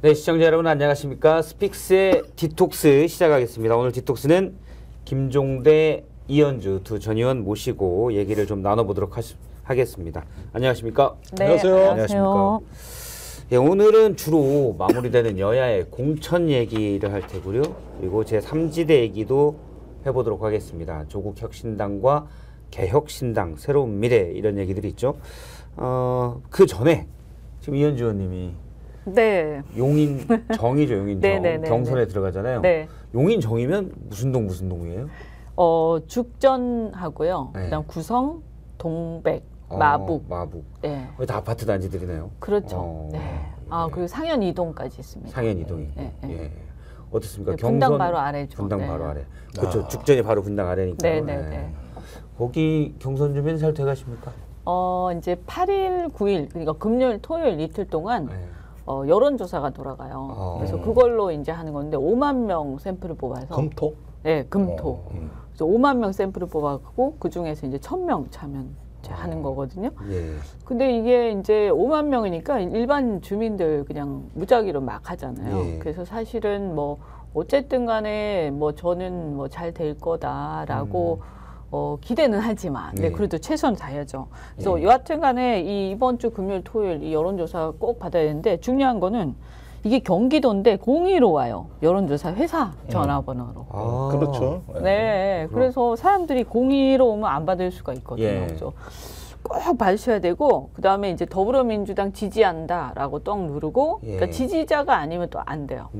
네, 시청자 여러분 안녕하십니까? 스픽스의 디톡스 시작하겠습니다. 오늘 디톡스는 김종대, 이현주 두 전 의원 모시고 얘기를 좀 나눠보도록 하겠습니다. 안녕하십니까? 네, 안녕하세요. 안녕하십니까? 예, 오늘은 주로 마무리되는 여야의 공천 얘기를 할 테고요. 그리고 제3지대 얘기도 해보도록 하겠습니다. 조국혁신당과 개혁신당, 새로운 미래 이런 얘기들이 있죠. 그 전에 지금 이현주 의원님이 네. 용인정이죠, 용인정. 네네네. 경선에 들어가잖아요. 네. 용인정이면 무슨 동이에요? 죽전하고요. 네. 그다음 구성, 동백, 마북. 마북. 네. 거의 다 아파트 단지들이네요. 그렇죠. 네. 아, 그리고 상현 이동까지 있습니다. 상현 이동이. 네. 네. 예. 어떻습니까? 네, 분당 바로 아래죠. 분당 네. 바로 아래. 그렇죠. 죽전이 바로 분당 아래니까. 네네네. 거기 경선 준비는 잘 돼가십니까? 이제 8일, 9일, 그러니까 금요일, 토요일 이틀 동안 네. 여론조사가 돌아가요. 그래서 그걸로 이제 하는 건데 5만 명 샘플을 뽑아서. 금토? 네, 금토. 그래서 5만 명 샘플을 뽑아갖고 그 중에서 이제 1,000명 차면 하는 거거든요. 예. 근데 이게 이제 5만 명이니까 일반 주민들 그냥 무작위로 막 하잖아요. 예. 그래서 사실은 뭐 어쨌든 간에 뭐 저는 뭐 잘 될 거다라고 기대는 하지만 네, 그래도 최선을 다해야죠. 그래서 여하튼 간에 이번 주 금요일 토요일 이 여론조사 꼭 받아야 되는데 중요한 거는 이게 경기도인데 02로 와요. 여론조사 회사 전화번호로. 아, 그렇죠. 네, 그래서 사람들이 02로 오면 안 받을 수가 있거든요. 예. 그래서 꼭 받으셔야 되고 그 다음에 이제 더불어민주당 지지한다라고 떡 누르고 예. 그러니까 지지자가 아니면 또 안 돼요.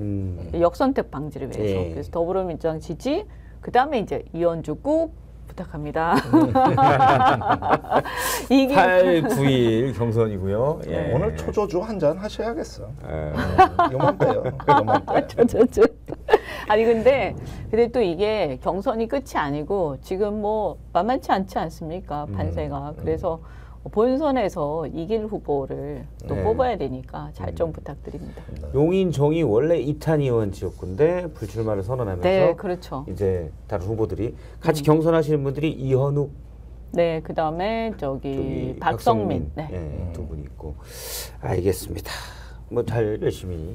역선택 방지를 위해서. 예. 그래서 더불어민주당 지지 그 다음에 이제 이현주 꾹 부탁합니다. 이게 8, 9일 경선이고요. 예. 네, 오늘 초조주 한 잔 하셔야겠어. 예. 요맘때요. 요맘때. 저. 아니 근데 또 이게 경선이 끝이 아니고 지금 뭐 만만치 않지 않습니까? 판세가. 그래서 본선에서 이길 후보를 또 네. 뽑아야 되니까 잘 좀 부탁드립니다. 용인정이 원래 이탄 의원 지역구인데 불출마를 선언하면서 네, 그렇죠. 이제 다른 후보들이 같이 경선하시는 분들이 이현욱, 네, 그 다음에 저기 박성민. 네. 예, 두 분이 있고. 알겠습니다. 뭐 잘 열심히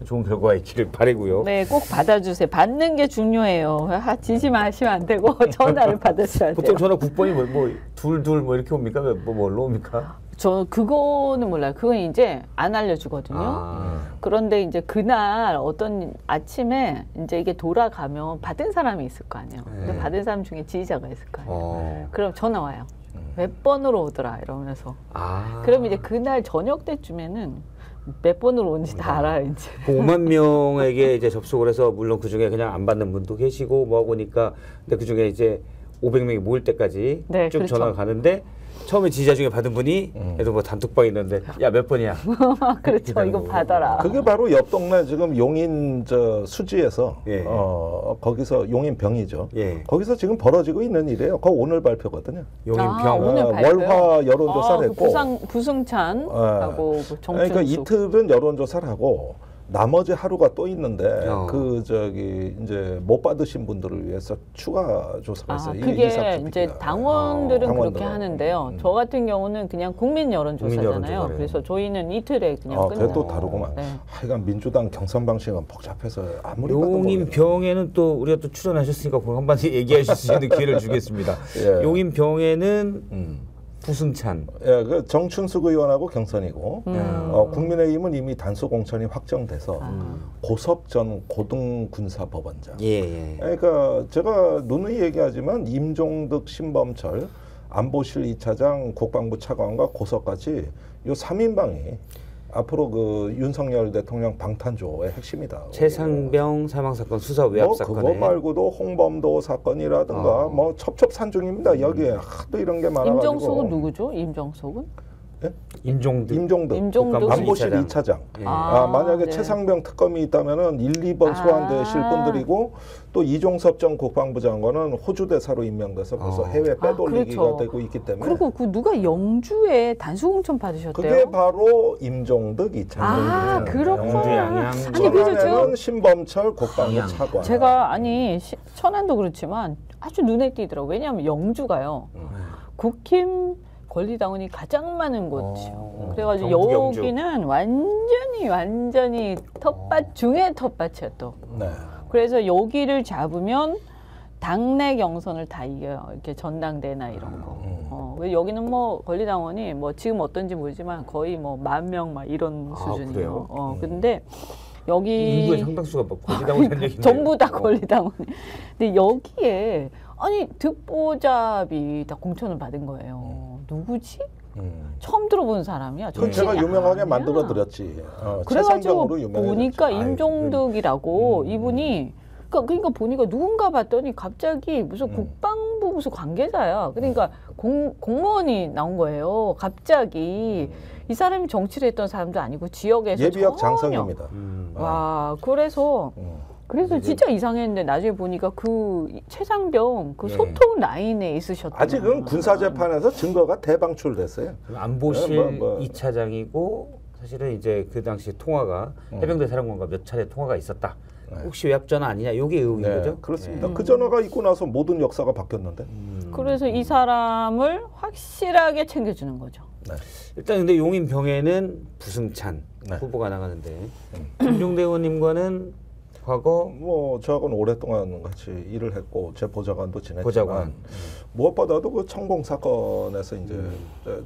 좋은 결과가 있기를 바라고요. 네, 꼭 받아주세요. 받는 게 중요해요. 지지만 하시면 안 되고 전화를 받으셔야 돼요. 보통 전화 국번이 뭐 둘 뭐 이렇게 옵니까? 뭘로 옵니까? 저 그거는 몰라요. 그건 이제 안 알려주거든요. 그런데 이제 그날 어떤 아침에 이제 이게 돌아가면 받은 사람이 있을 거 아니에요. 근데 받은 사람 중에 지지자가 있을 거 아니에요. 그럼 전화 와요. 몇 번으로 오더라 이러면서. 그럼 이제 그날 저녁 때쯤에는 몇 번으로 오는지 다 알아요 이제. 5만 명에게 이제 접속을 해서 물론 그 중에 그냥 안 받는 분도 계시고 뭐 하고 니까 근데 그 중에 이제 500명이 모일 때까지 네, 쭉 그렇죠. 전화가 가는데 처음에 지지자 중에 받은 분이 예를 뭐 단톡방 있는데 야 몇 번이야? 그렇죠. 이거 받아라. 그게 바로 옆 동네 지금 용인 수지에서 예. 거기서 용인병이죠. 예. 거기서 지금 벌어지고 있는 일이에요. 그거 오늘 발표거든요. 용인평. 오늘 발표요? 월화 여론조사를 그 했고 부승찬하고 그 정춘수. 그러니까 이틀은 여론조사를 하고 나머지 하루가 또 있는데 이제 못 받으신 분들을 위해서 추가 조사가 있어요. 그게 이삭 이제 PP가. 당원들은 그렇게 당원들은. 하는데요. 저 같은 경우는 그냥 국민 여론조사잖아요. 여론조사래요. 그래서 저희는 이틀에 그냥 그게 끝나요. 또 다르구만. 네. 하여간 민주당 경선 방식은 복잡해서 아무리 봐도 모르겠네. 용인병에는 또 우리가 또 출연하셨으니까 그거 한번 얘기하실 수 있는 기회를 주겠습니다. 예. 용인병에는 부승찬. 예, 그 정춘숙 의원하고 경선이고 국민의힘은 이미 단수 공천이 확정돼서 고석 전 고등군사법원장. 예. 그러니까 제가 누누이 얘기하지만 임종득, 신범철, 안보실 2차장, 국방부 차관과 고석까지 요 3인방이 앞으로 그 윤석열 대통령 방탄조의 핵심이다. 최상병 사망사건 수사 외압 사건에 그거 말고도 홍범도 사건이라든가 뭐 첩첩산중입니다. 여기에 하도 이런 게 많아가지고. 임정석은 누구죠? 임정석은? 예? 임종득. 임종득 안보실 2차장. 만약에 네. 최상병 특검이 있다면은 1, 2번 소환되실 분들이고 또 이종섭 전 국방부 장관은 호주 대사로 임명돼서 벌써 해외 빼돌리기가 그렇죠. 되고 있기 때문에 그리고 그 누가 영주에 단수공천 받으셨대요? 그게 바로 임종득 2차장. 그렇구나. 영주 양양. 아니 그래서 천안에는 신범철 국방부 차관. 제가 천안도 그렇지만 아주 눈에 띄더라고요. 왜냐하면 영주가요. 국힘 권리당원이 가장 많은 곳이요. 그래가지고 경북, 영주. 여기는 완전히 텃밭 중에 텃밭이야 또. 네. 그래서 여기를 잡으면 당내 경선을 다 이겨요. 이렇게 전당대나 이런 거. 왜 여기는 뭐 권리당원이 뭐 지금 어떤지 모르지만 거의 뭐 10,000명 막 이런 수준이에요. 그래요? 근데 여기 인구의 상당수가 막 권리당원이라는 얘기인데. 전부 다 권리당원이. 근데 여기에 아니 듣보잡이 다 공천을 받은 거예요. 누구지? 처음 들어본 사람이야. 그건 제가 정치인이 유명하게 아니야. 만들어 드렸지. 그래가지고 최상병으로 유명해졌지. 보니까 아유, 임종득이라고 이분이 그러니까 보니까 누군가 봤더니 갑자기 무슨 국방부 무슨 관계자야. 그러니까 공무원이 나온 거예요. 갑자기 이 사람이 정치를 했던 사람도 아니고 지역에서 예비역 전혀. 장성입니다. 와 그래서 진짜 이상했는데 나중에 보니까 그 최상병 그 예. 소통 라인에 있으셨던 아직은 군사 재판에서 증거가 대방출됐어요. 안보실 뭐. 2차장이고 사실은 이제 그 당시 통화가 해병대 사령관과 몇 차례 통화가 있었다. 혹시 외압 전화 아니냐? 이게 의혹인 네, 거죠? 그렇습니다. 그 전화가 있고 나서 모든 역사가 바뀌었는데. 그래서 이 사람을 확실하게 챙겨주는 거죠. 네. 일단 근데 용인병에는 부승찬 네. 후보가 나가는데 김종대 의원님과는 과거 뭐 저하고는 오랫동안 같이 일을 했고 제 보좌관도 지냈지만 보좌관. 무엇보다도 그 천공 사건에서 이제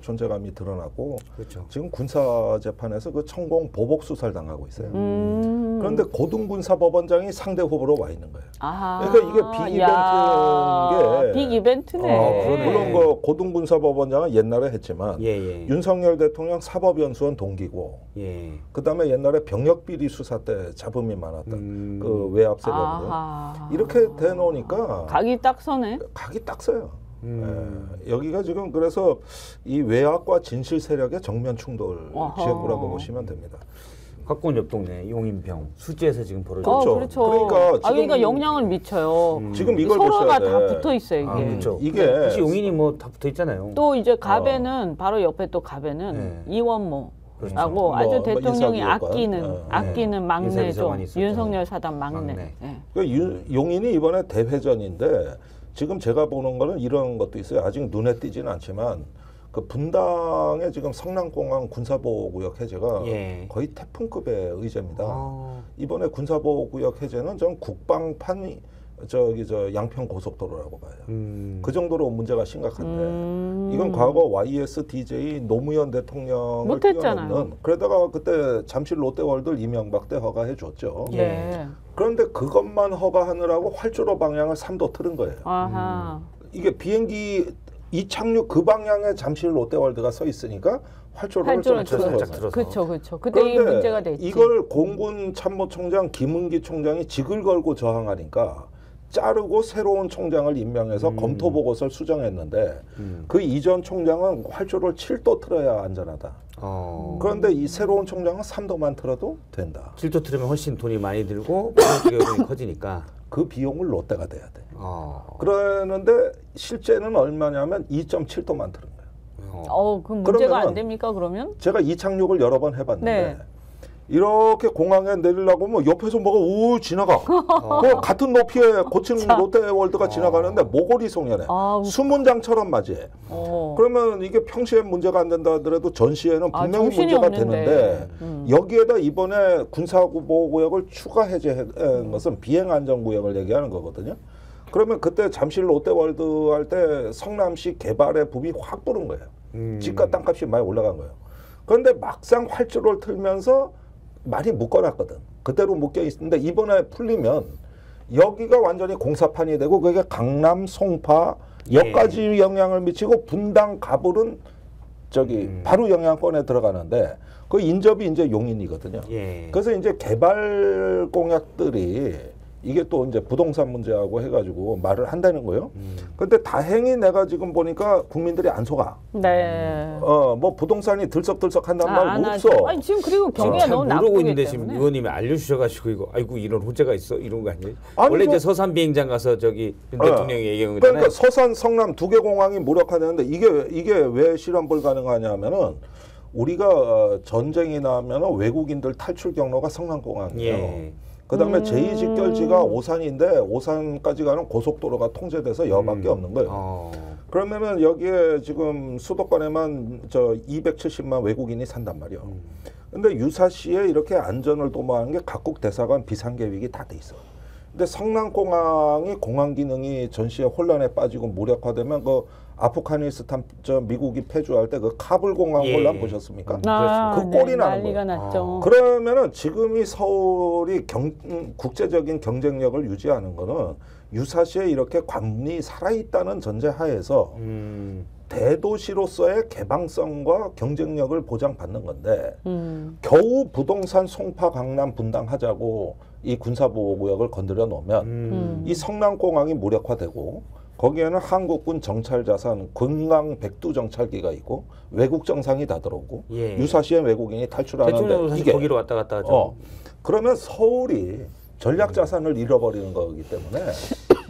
존재감이 드러났고 그렇죠. 지금 군사 재판에서 그 천공 보복 수사를 당하고 있어요. 그런데 고등군사법원장이 상대 후보로 와 있는 거예요. 아하. 그러니까 이게 빅 이벤트인 게 빅 이벤트네. 그러네. 물론 그 고등군사법원장은 옛날에 했지만 예. 윤석열 대통령 사법연수원 동기고 예. 그다음에 옛날에 병역비리 수사 때 잡음이 많았던 그 외압 세력들 아하. 이렇게 대놓으니까 각이 딱 서네. 각이 딱 서요. 예, 여기가 지금 그래서 이 외압과 진실 세력의 정면 충돌 어허. 지역구라고 보시면 됩니다. 가까운 옆 동네 용인병 수지에서 지금 벌어지고 그렇죠. 그렇죠. 그러니까 그러니까 지금- 영향을 미쳐요. 지금 이걸 서로가 보셔야 돼. 다 붙어 있어요 이게. 그렇죠. 이게 사실 용인이 뭐 다 붙어 있잖아요. 또 이제 갑에는 바로 옆에 또 갑에는 이원모라고 그렇죠. 아주 뭐 대통령이 인사기획관. 아끼는 막내죠. 인사비서관이 있었죠. 윤석열 사단 막내. 막내. 예. 그러니까 용인이 이번에 대회전인데 지금 제가 보는 거는 이런 것도 있어요. 아직 눈에 띄지는 않지만 그 분당의 지금 성남공항 군사보호구역 해제가 예. 거의 태풍급의 의제입니다. 아. 이번에 군사보호구역 해제는 전 국방판 저 양평 고속도로라고 봐요. 그 정도로 문제가 심각한데 이건 과거 YSDJ 노무현 대통령을 못했잖아요. 뛰어넘는 그러다가 그때 잠실 롯데월드 이명박 때 허가해 줬죠. 네. 그런데 그것만 허가하느라고 활주로 방향을 3도 틀은 거예요. 아하. 이게 비행기 이착륙 그 방향에 잠실 롯데월드가 서 있으니까 활주로를 좀 활주로를 틀은 살짝 거죠. 틀어서. 그렇죠. 그때 이게 그런데 문제가 됐지. 이걸 공군 참모총장 김은기 총장이 직을 걸고 저항하니까 자르고 새로운 총장을 임명해서 검토 보고서를 수정했는데 그 이전 총장은 활주로를 7도 틀어야 안전하다. 그런데 이 새로운 총장은 3도만 틀어도 된다. 7도 틀으면 훨씬 돈이 많이 들고 비용이 커지니까. 그 비용을 롯데가 돼야 돼. 어. 그러는데 실제는 얼마냐면 2.7도만 틀은 거예요. 그럼 문제가 안 그러면은 됩니까 그러면? 제가 이착륙을 여러 번 해봤는데 네. 이렇게 공항에 내리려고 하면 옆에서 뭐가 우 지나가. 그 같은 높이에 고층 롯데월드가 지나가는데 모골이 송연해. 수문장처럼 맞이해. 그러면 이게 평시에 문제가 안 된다 하더라도 전시에는 분명히 정신이 문제가 없는데. 되는데 여기에다 이번에 군사보호구역을 추가 해제한 것은 비행안전구역을 얘기하는 거거든요. 그러면 그때 잠실 롯데월드 할 때 성남시 개발의 붐이 확 부른 거예요. 집과 땅값이 많이 올라간 거예요. 그런데 막상 활주로를 틀면서 많이 묶어놨거든. 그대로 묶여 있는데 이번에 풀리면 여기가 완전히 공사판이 되고 그게 강남, 송파 여기까지 영향을 미치고 분당, 가불은 저기 바로 영향권에 들어가는데 그 인접이 이제 용인이거든요. 예. 그래서 이제 개발 공약들이 이게 또 이제 부동산 문제하고 해가지고 말을 한다는 거예요. 근데 다행히 내가 지금 보니까 국민들이 안 속아. 네. 뭐 부동산이 들썩들썩 한다는 말 안 없어. 하죠. 아니 지금 그리고 경기가 잘 너무 모르고 나쁘기 있는데 때문에. 지금 의원님이 알려주셔가지고 이거 아이고 이런 호재가 있어 이런 거 아니에요? 아니, 원래 뭐- 이제 서산 비행장 가서 저기 윤 대통령이 얘기한 거잖아요. 그러니까 서산, 성남 두 개 공항이 무력화되는데 이게 왜 실현 불가능하냐면은 우리가 전쟁이 나면은 외국인들 탈출 경로가 성남공항이에요. 예. 그다음에 제2직결지가 오산인데 오산까지 가는 고속도로가 통제돼서 여밖에 없는 거예요. 그러면은 여기에 지금 수도권에만 저 270만 외국인이 산단 말이야. 근데 유사시에 이렇게 안전을 도모하는 게 각국 대사관 비상 계획이 다 돼 있어. 근데 성남공항이 공항 기능이 전시에 혼란에 빠지고 무력화되면 그 아프가니스탄 저 미국이 패주할 때 그 카불 공항 예. 혼란 보셨습니까? 아, 그 꼴이 네, 나는 난리가 거예요. 났죠. 그러면은 지금 이 서울이 국제적인 경쟁력을 유지하는 거는 유사시에 이렇게 관문이 살아있다는 전제하에서 대도시로서의 개방성과 경쟁력을 보장받는 건데 겨우 부동산 송파 강남 분당하자고 이 군사보호구역을 건드려 놓으면 이 성남공항이 무력화되고 거기에는 한국군 정찰자산 금강 백두 정찰기가 있고 외국 정상이 다 들어오고 예. 유사시에 외국인이 탈출하는데 대통령도 사실 이게 거기로 왔다 갔다 하죠. 그러면 서울이 전략 자산을 잃어버리는 거기 때문에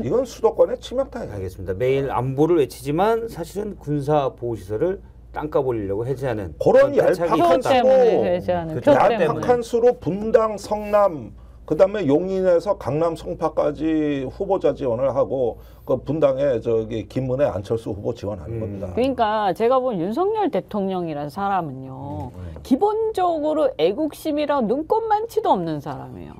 이건 수도권의 치명타예요. 알겠습니다. 매일 안보를 외치지만 사실은 군사 보호 시설을 땅값 올리려고 해제하는 그런 패착이 얄팍한 있었다. 때문에 해제하는 그렇죠. 표 때문에. 얄팍한 수로 분당, 성남, 그다음에 용인에서 강남, 송파까지 후보자 지원을 하고 그 분당에 저기 김문혜, 안철수 후보 지원하는 겁니다. 그러니까 제가 본 윤석열 대통령이라는 사람은요. 기본적으로 애국심이랑 눈꼽만치도 없는 사람이에요.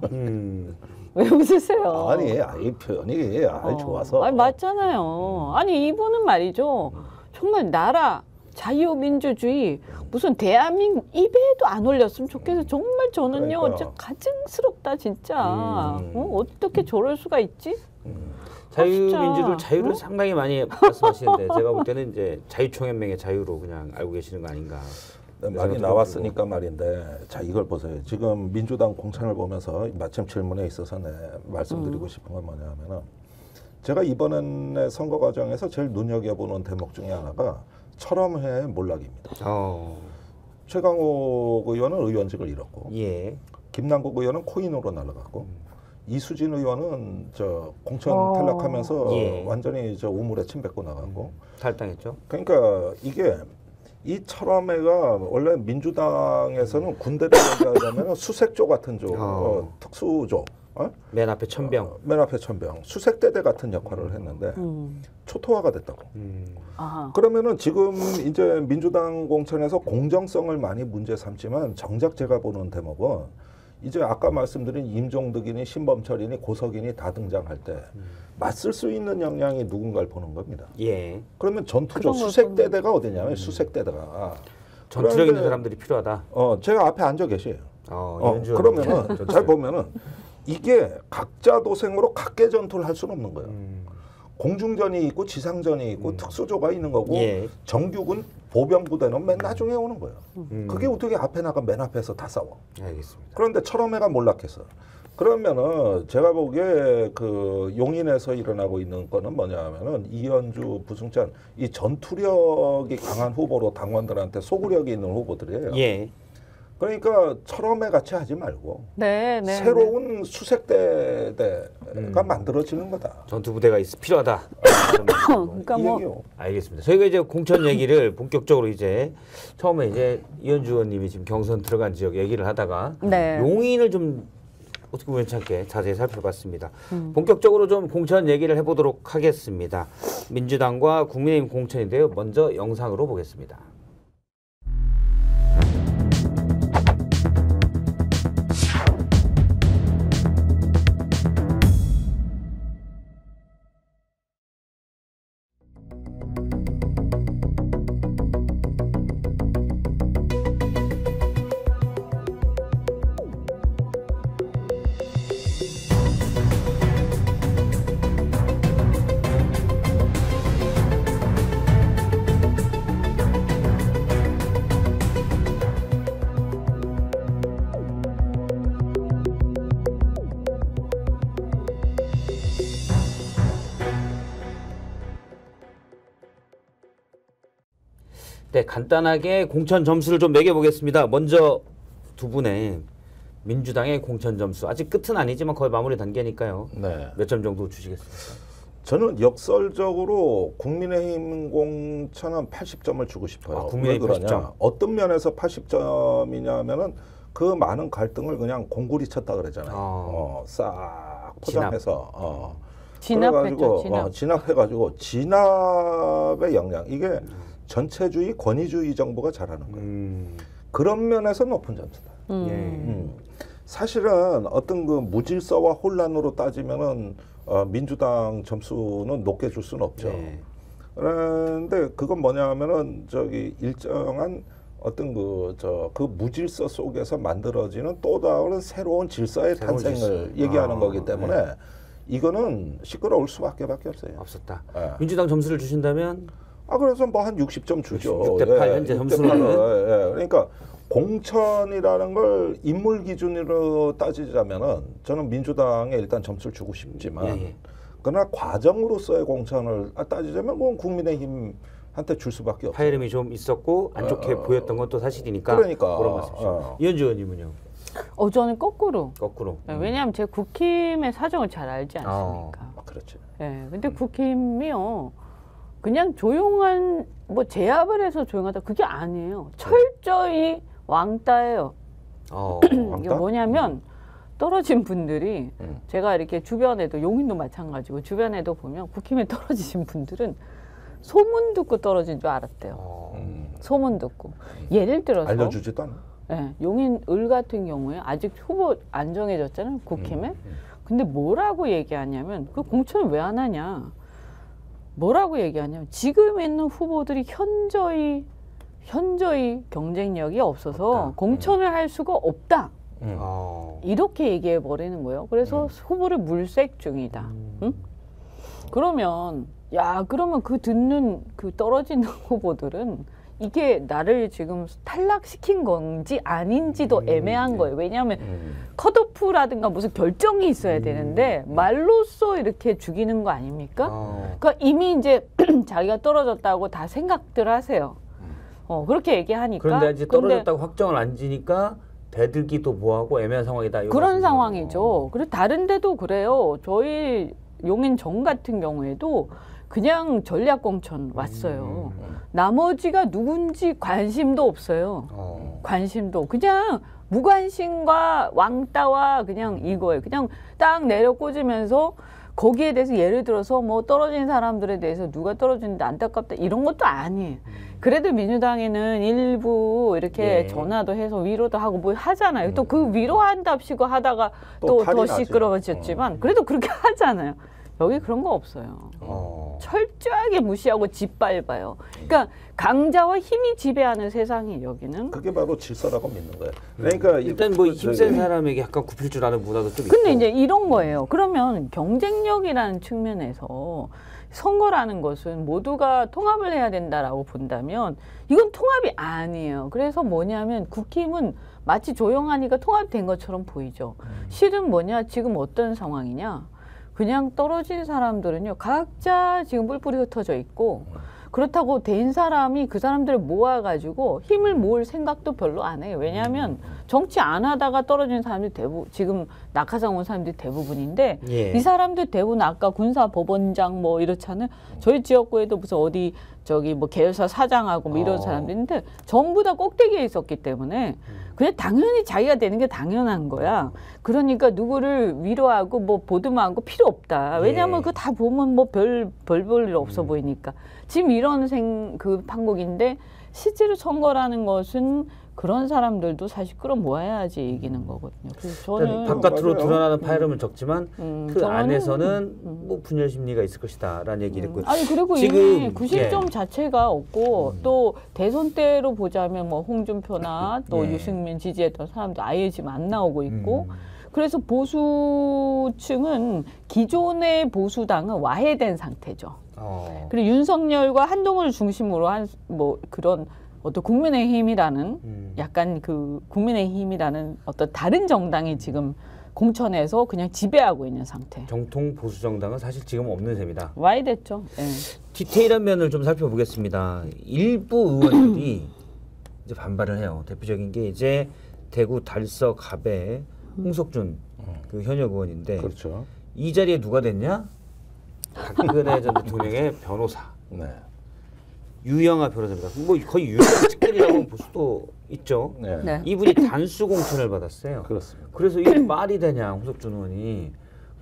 왜 웃으세요? 아니, 표현이 좋아서. 아니 맞잖아요. 아니 이분은 말이죠. 정말 나라 자유민주주의 무슨 대한민국 입에도 안 올렸으면 좋겠어요. 정말 저는요. 그러니까요. 진짜 가증스럽다 진짜. 어떻게 저럴 수가 있지? 자유민주들 진짜. 자유를 상당히 많이 말씀하시는데 제가 볼 때는 이제 자유총연맹의 자유로 그냥 알고 계시는 거 아닌가. 많이 나왔으니까 말인데 자 이걸 보세요. 지금 민주당 공천을 보면서 마침 질문에 있어서 말씀드리고 싶은 건 뭐냐면은 제가 이번에 선거 과정에서 제일 눈여겨보는 대목 중에 하나가 철험회의 몰락입니다. 최강욱 의원은 의원직을 잃었고 예. 김남국 의원은 코인으로 날아갔고 이수진 의원은 저 공천 탈락하면서 예. 완전히 저 우물에 침 뱉고 나갔고 탈당했죠. 그러니까 이게 이 철험회가 원래 민주당에서는 군대를 얘기하자면 수색조 같은 조, 특수조, 맨 앞에 천병. 맨 앞에 천병, 수색대대 같은 역할을 했는데 초토화가 됐다고. 그러면은 지금 이제 민주당 공천에서 공정성을 많이 문제 삼지만 정작 제가 보는 대목은 이제 아까 말씀드린 임종득이니 신범철이니 고석인이 다 등장할 때 맞설 수 있는 역량이 누군가를 보는 겁니다. 예. 그러면 전투조 수색대대가 어디냐면 수색대대가 전투력 있는 사람들이 필요하다. 제가 앞에 앉아 계세요. 그러면은 잘 보면은 이게 각자 도생으로 각계 전투를 할 수는 없는 거예요. 공중전이 있고 지상전이 있고 특수조가 있는 거고 예. 정규군 보병부대는 맨 나중에 오는 거예요. 그게 어떻게 앞에 나가 맨 앞에서 다 싸워. 알겠습니다. 그런데 철험회가 몰락했어. 그러면은 제가 보기에 그 용인에서 일어나고 있는 거는 뭐냐면은 이현주, 부승찬 이 전투력이 강한 후보로 당원들한테 소구력이 있는 후보들이에요. 예. 그러니까 철험회 같이 하지 말고 네. 새로운 수색대가 만들어지는 거다. 전투부대가 필요하다. 그러니까 뭐 얘기요. 알겠습니다. 저희가 이제 공천 얘기를 본격적으로 이제 처음에 이제 이현주 의원님이 지금 경선 들어간 지역 얘기를 하다가 네. 용인을 좀 어떻게 우연찮게 자세히 살펴봤습니다. 본격적으로 좀 공천 얘기를 해보도록 하겠습니다. 민주당과 국민의힘 공천인데요. 먼저 영상으로 보겠습니다. 네, 간단하게 공천 점수를 좀 매겨보겠습니다. 먼저 두 분의 민주당의 공천 점수. 아직 끝은 아니지만 거의 마무리 단계니까요. 네. 몇 점 정도 주시겠습니까? 저는 역설적으로 국민의힘 공천은 80점을 주고 싶어요. 국민의힘 왜 그러냐? 80점. 어떤 면에서 80점이냐면은 그 많은 갈등을 그냥 공구리 쳤다 그러잖아요. 싹 포장해서. 진압했죠. 그래가지고 진압해가지고 진압의 역량 이게 전체주의 권위주의 정부가 잘하는 거예요. 그런 면에서 높은 점수다. 사실은 어떤 그 무질서와 혼란으로 따지면은 민주당 점수는 높게 줄 수는 없죠. 네. 그런데 그건 뭐냐면은 저기 일정한 어떤 그 무질서 속에서 만들어지는 또 다른 새로운 질서의 탄생을 얘기하는 거기 때문에 이거는 시끄러울 수밖에 없어요. 없었다. 예. 민주당 점수를 주신다면 그래서 뭐 한 60점 주죠. 6대8 현재 점수로는. 그러니까 공천이라는 걸 인물 기준으로 따지자면은 저는 민주당에 일단 점수를 주고 싶지만 그러나 과정으로서의 공천을 따지자면 그건 국민의힘한테 줄 수밖에 없어요. 파열음이 좀 있었고 안 좋게 보였던 건 또 사실이니까. 그러니까. 그런 말씀이죠. 이현주 의원님은요? 저는 거꾸로. 거꾸로. 왜냐하면 제가 국힘의 사정을 잘 알지 않습니까? 그렇죠. 네, 근데 국힘이요. 그냥 조용한 뭐 제압을 해서 조용하다 그게 아니에요. 철저히 왕따예요. 이게 뭐냐면 떨어진 분들이 제가 이렇게 주변에도 용인도 마찬가지고 주변에도 보면 국힘에 떨어지신 분들은 소문 듣고 떨어진 줄 알았대요. 소문 듣고. 예를 들어서 알려주지도 않아. 네, 용인 을 같은 경우에 아직 후보 안 정해졌잖아요. 국힘에. 근데 뭐라고 얘기하냐면 그 공천을 왜 안 하냐. 뭐라고 얘기하냐면 지금 있는 후보들이 현저히 경쟁력이 없어서 공천을 할 수가 없다. 이렇게 얘기해 버리는 거예요. 그래서 후보를 물색 중이다. 응? 그러면 그 듣는 그 떨어지는 후보들은 이게 나를 지금 탈락시킨 건지 아닌지도 애매한 거예요. 왜냐하면 컷오프라든가 무슨 결정이 있어야 되는데 말로써 이렇게 죽이는 거 아닙니까? 그러니까 이미 이제 자기가 떨어졌다고 다 생각들 하세요. 그렇게 얘기하니까. 그런데 이제 떨어졌다고 확정을 안 지니까 대들기도 뭐하고 애매한 상황이다. 그런 상황이죠. 그리고 다른 데도 그래요. 저희 용인정 같은 경우에도 그냥 전략공천 왔어요. 나머지가 누군지 관심도 없어요. 관심도. 그냥 무관심과 왕따와 그냥 이거예요. 그냥 딱 내려 꽂으면서 거기에 대해서 예를 들어서 뭐 떨어진 사람들에 대해서 누가 떨어지는데 안타깝다 이런 것도 아니에요. 그래도 민주당에는 일부 이렇게 전화도 해서 위로도 하고 뭐 하잖아요. 또 그 위로한답시고 하다가 또 더 시끄러워졌지만 그래도 그렇게 하잖아요. 여기 그런 거 없어요. 철저하게 무시하고 짓밟아요. 그러니까 강자와 힘이 지배하는 세상이 여기는. 그게 바로 질서라고 믿는 거예요. 그러니까 일단 뭐 힘센 사람에게 약간 굽힐 줄 아는 문화도 좀 있고. 근데 이제 이런 거예요. 그러면 경쟁력이라는 측면에서 선거라는 것은 모두가 통합을 해야 된다라고 본다면 이건 통합이 아니에요. 그래서 뭐냐면 국힘은 마치 조용하니까 통합된 것처럼 보이죠. 실은 뭐냐 지금 어떤 상황이냐. 그냥 떨어진 사람들은요 각자 지금 뿔뿔이 흩어져 있고 그렇다고 된 사람이 그 사람들을 모아가지고 힘을 모을 생각도 별로 안 해요. 왜냐하면 정치 안 하다가 떨어진 사람들이 대부분 지금 낙하산 온 사람들이 대부분인데 이 사람들 대부분 아까 군사법원장 뭐 이렇잖아요. 저희 지역구에도 무슨 어디 저기 뭐 계열사 사장하고 뭐 이런 사람들인데 전부 다 꼭대기에 있었기 때문에 그냥 당연히 자기가 되는 게 당연한 거야. 그러니까 누구를 위로하고 뭐 보듬하고 필요 없다. 왜냐하면 그거 다 보면 뭐 별 볼 일 없어 보이니까. 지금 이런 그 판국인데 실제로 선거라는 것은 그런 사람들도 사실 끌어모아야지 이기는 거거든요. 그래서 저는 바깥으로 드러나는 파열음은 적지만 그 안에서는 뭐 분열 심리가 있을 것이다라는 얘기를 했고요. 아니 그리고 지금, 이미 90점 자체가 없고 또 대선 때로 보자면 뭐 홍준표나 또 유승민 지지했던 사람도 아예 지금 안 나오고 있고 그래서 보수층은 기존의 보수당은 와해된 상태죠. 그리고 윤석열과 한동훈을 중심으로 한 뭐 그런 어떤 국민의힘이라는 약간 그 국민의힘이라는 어떤 다른 정당이 지금 공천에서 그냥 지배하고 있는 상태. 정통 보수 정당은 사실 지금 없는 셈이다. 와해됐죠. 네. 디테일한 면을 좀 살펴보겠습니다. 일부 의원들이 이제 반발을 해요. 대표적인 게 이제 대구 달서 갑의 홍석준 그 현역 의원인데 그렇죠. 이 자리에 누가 됐냐? 박근혜 전 대통령의 변호사. 네. 유영아 변호사입니다. 뭐 거의 유일한 특별이라고 볼 수도 있죠. 네. 이분이 단수 공천을 받았어요. 그렇습니다. 그래서 이게 말이 되냐 홍석준 의원이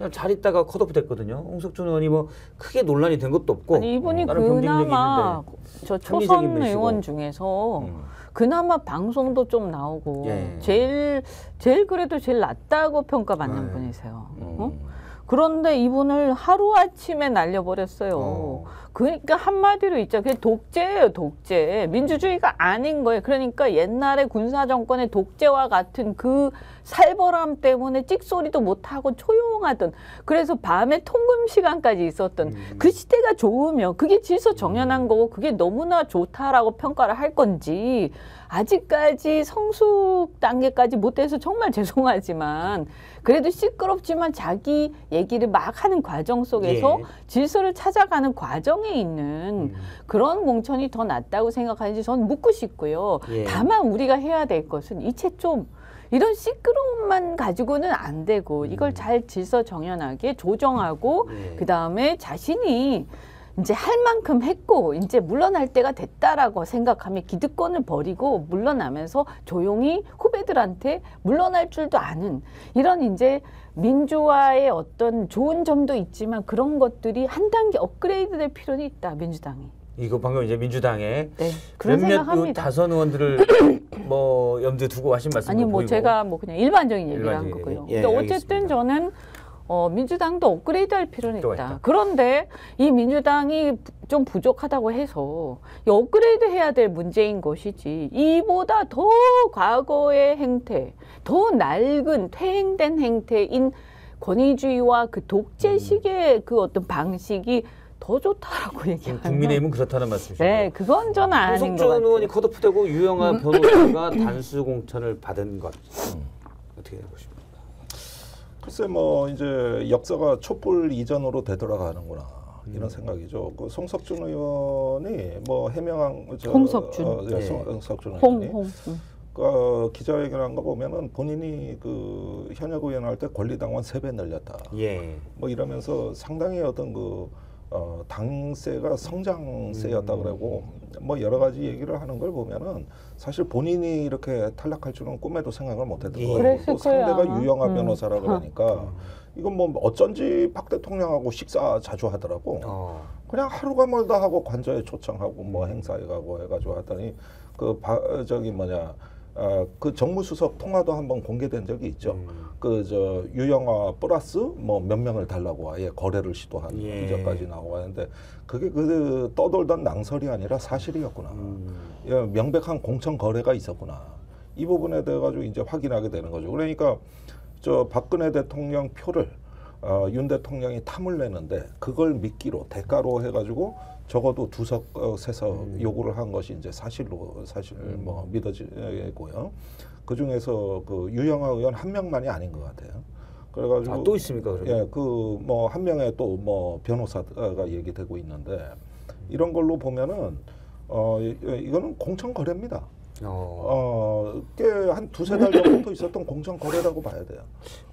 그냥 잘 있다가 컷오프 됐거든요. 홍석준 의원이 뭐 크게 논란이 된 것도 없고. 아니 이분이 다른 경쟁력이 그나마 저 합리적인 초선 분이시고. 의원 중에서 그나마 방송도 좀 나오고 예. 제일 그래도 제일 낫다고 평가받는 네. 분이세요. 어? 그런데 이분을 하루아침에 날려버렸어요. 그러니까 한마디로 있죠. 그게 독재예요, 독재. 민주주의가 아닌 거예요. 그러니까 옛날에 군사정권의 독재와 같은 그 살벌함 때문에 찍소리도 못하고 조용하던, 그래서 밤에 통금 시간까지 있었던 그 시대가 좋으면 그게 질서 정연한 거고 그게 너무나 좋다라고 평가를 할 건지, 아직까지 성숙 단계까지 못해서 정말 죄송하지만 그래도 시끄럽지만 자기 얘기를 막 하는 과정 속에서 예. 질서를 찾아가는 과정에 있는 그런 공천이 더 낫다고 생각하는지 저는 묻고 싶고요. 예. 다만 우리가 해야 될 것은 이제 좀 이런 시끄러움만 가지고는 안 되고 이걸 잘 질서 정연하게 조정하고 예. 그다음에 자신이 이제 할 만큼 했고 이제 물러날 때가 됐다라고 생각하면 기득권을 버리고 물러나면서 조용히 후배들한테 물러날 줄도 아는 이런 이제 민주화의 어떤 좋은 점도 있지만 그런 것들이 한 단계 업그레이드 될 필요는 있다, 민주당이. 이거 방금 이제 민주당의 네, 그런 몇몇 생각합니다. 다선 의원들을 뭐 염두에 두고 하신 말씀도 아니 뭐 보이고. 제가 뭐 그냥 일반적인 얘기를 한 일반적인 거고요. 얘기. 예, 근데 어쨌든 알겠습니다. 저는 민주당도 업그레이드할 필요는 필요가 있다. 있다. 그런데 이 민주당이 좀 부족하다고 해서 이 업그레이드해야 될 문제인 것이지 이보다 더 과거의 행태, 더 낡은 퇴행된 행태인 권위주의와 그 독재식의 그 어떤 방식이 더 좋다라고 얘기하면 국민의힘은 그렇다는 말씀이시죠. 네, 그건 저는 아닌 것 홍석준 같아요. 의원이 컷오프되고 유영아 변호사가 단수 공천을 받은 것 어떻게 보십니까? 글쎄 뭐 이제 역사가 촛불 이전으로 되돌아가는구나 이런 생각이죠. 그 송석준 의원이 뭐 해명한 홍석준. 예, 예. 송석준 의원이 홍. 기자회견한 거 보면은 본인이 그 현역 의원할 때 권리당원 3배 늘렸다. 예. 뭐 이러면서 상당히 어떤 그 당세가 성장세였다 그러고 뭐 여러 가지 얘기를 하는 걸 보면은 사실 본인이 이렇게 탈락할 줄은 꿈에도 생각을 못했던 예. 거예요. 그랬을 또 상대가 거예요, 아마. 유영아 변호사라 그러니까 이건 뭐 어쩐지 박 대통령하고 식사 자주 하더라고. 그냥 하루가 멀다 하고 관저에 초청하고 뭐 행사에 가고 해가지고 하더니 그 정무수석 통화도 한번 공개된 적이 있죠. 그 유영아 플러스 뭐 몇 명을 달라고 아예 거래를 시도한 예. 이전까지 나오고 하는데 그게 그 떠돌던 낭설이 아니라 사실이었구나. 예, 명백한 공천 거래가 있었구나. 이 부분에 대해 가지고 이제 확인하게 되는 거죠. 그러니까 박근혜 대통령 표를 윤 대통령이 탐을 내는데 그걸 미끼로 대가로 해가지고 적어도 2석 세서 요구를 한 것이 이제 사실 뭐 믿어지고요. 그 중에서 그 유영아 의원 한 명만이 아닌 것 같아요. 그래가지고 또 있습니까? 그러면? 예, 그 뭐 한 명의 또 뭐 변호사가 얘기되고 있는데 이런 걸로 보면은 이거는 공천 거래입니다. 꽤 한 2-3달 전부터 있었던 공천 거래라고 봐야 돼요.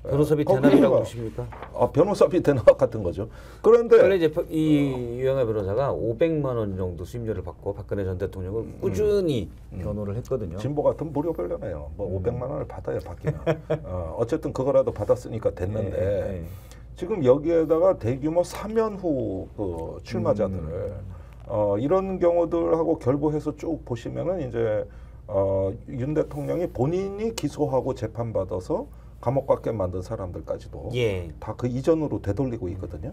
변호사비 거기다가 대납이라고 보십니까? 변호사비 대납 같은 거죠. 그런데 원래 이제 이 유영아 변호사가 500만 원 정도 수임료를 받고 박근혜 전 대통령을 꾸준히 변호를 했거든요. 진보 같은 무료변론이에요. 뭐 500만 원을 받아야 받기나. 어쨌든 그거라도 받았으니까 됐는데 지금 여기에다가 대규모 사면 후 그 출마자들을 이런 경우들하고 결부해서 쭉 보시면은 이제 윤 대통령이 본인이 기소하고 재판받아서 감옥 가게 만든 사람들까지도 다 그 이전으로 되돌리고 있거든요.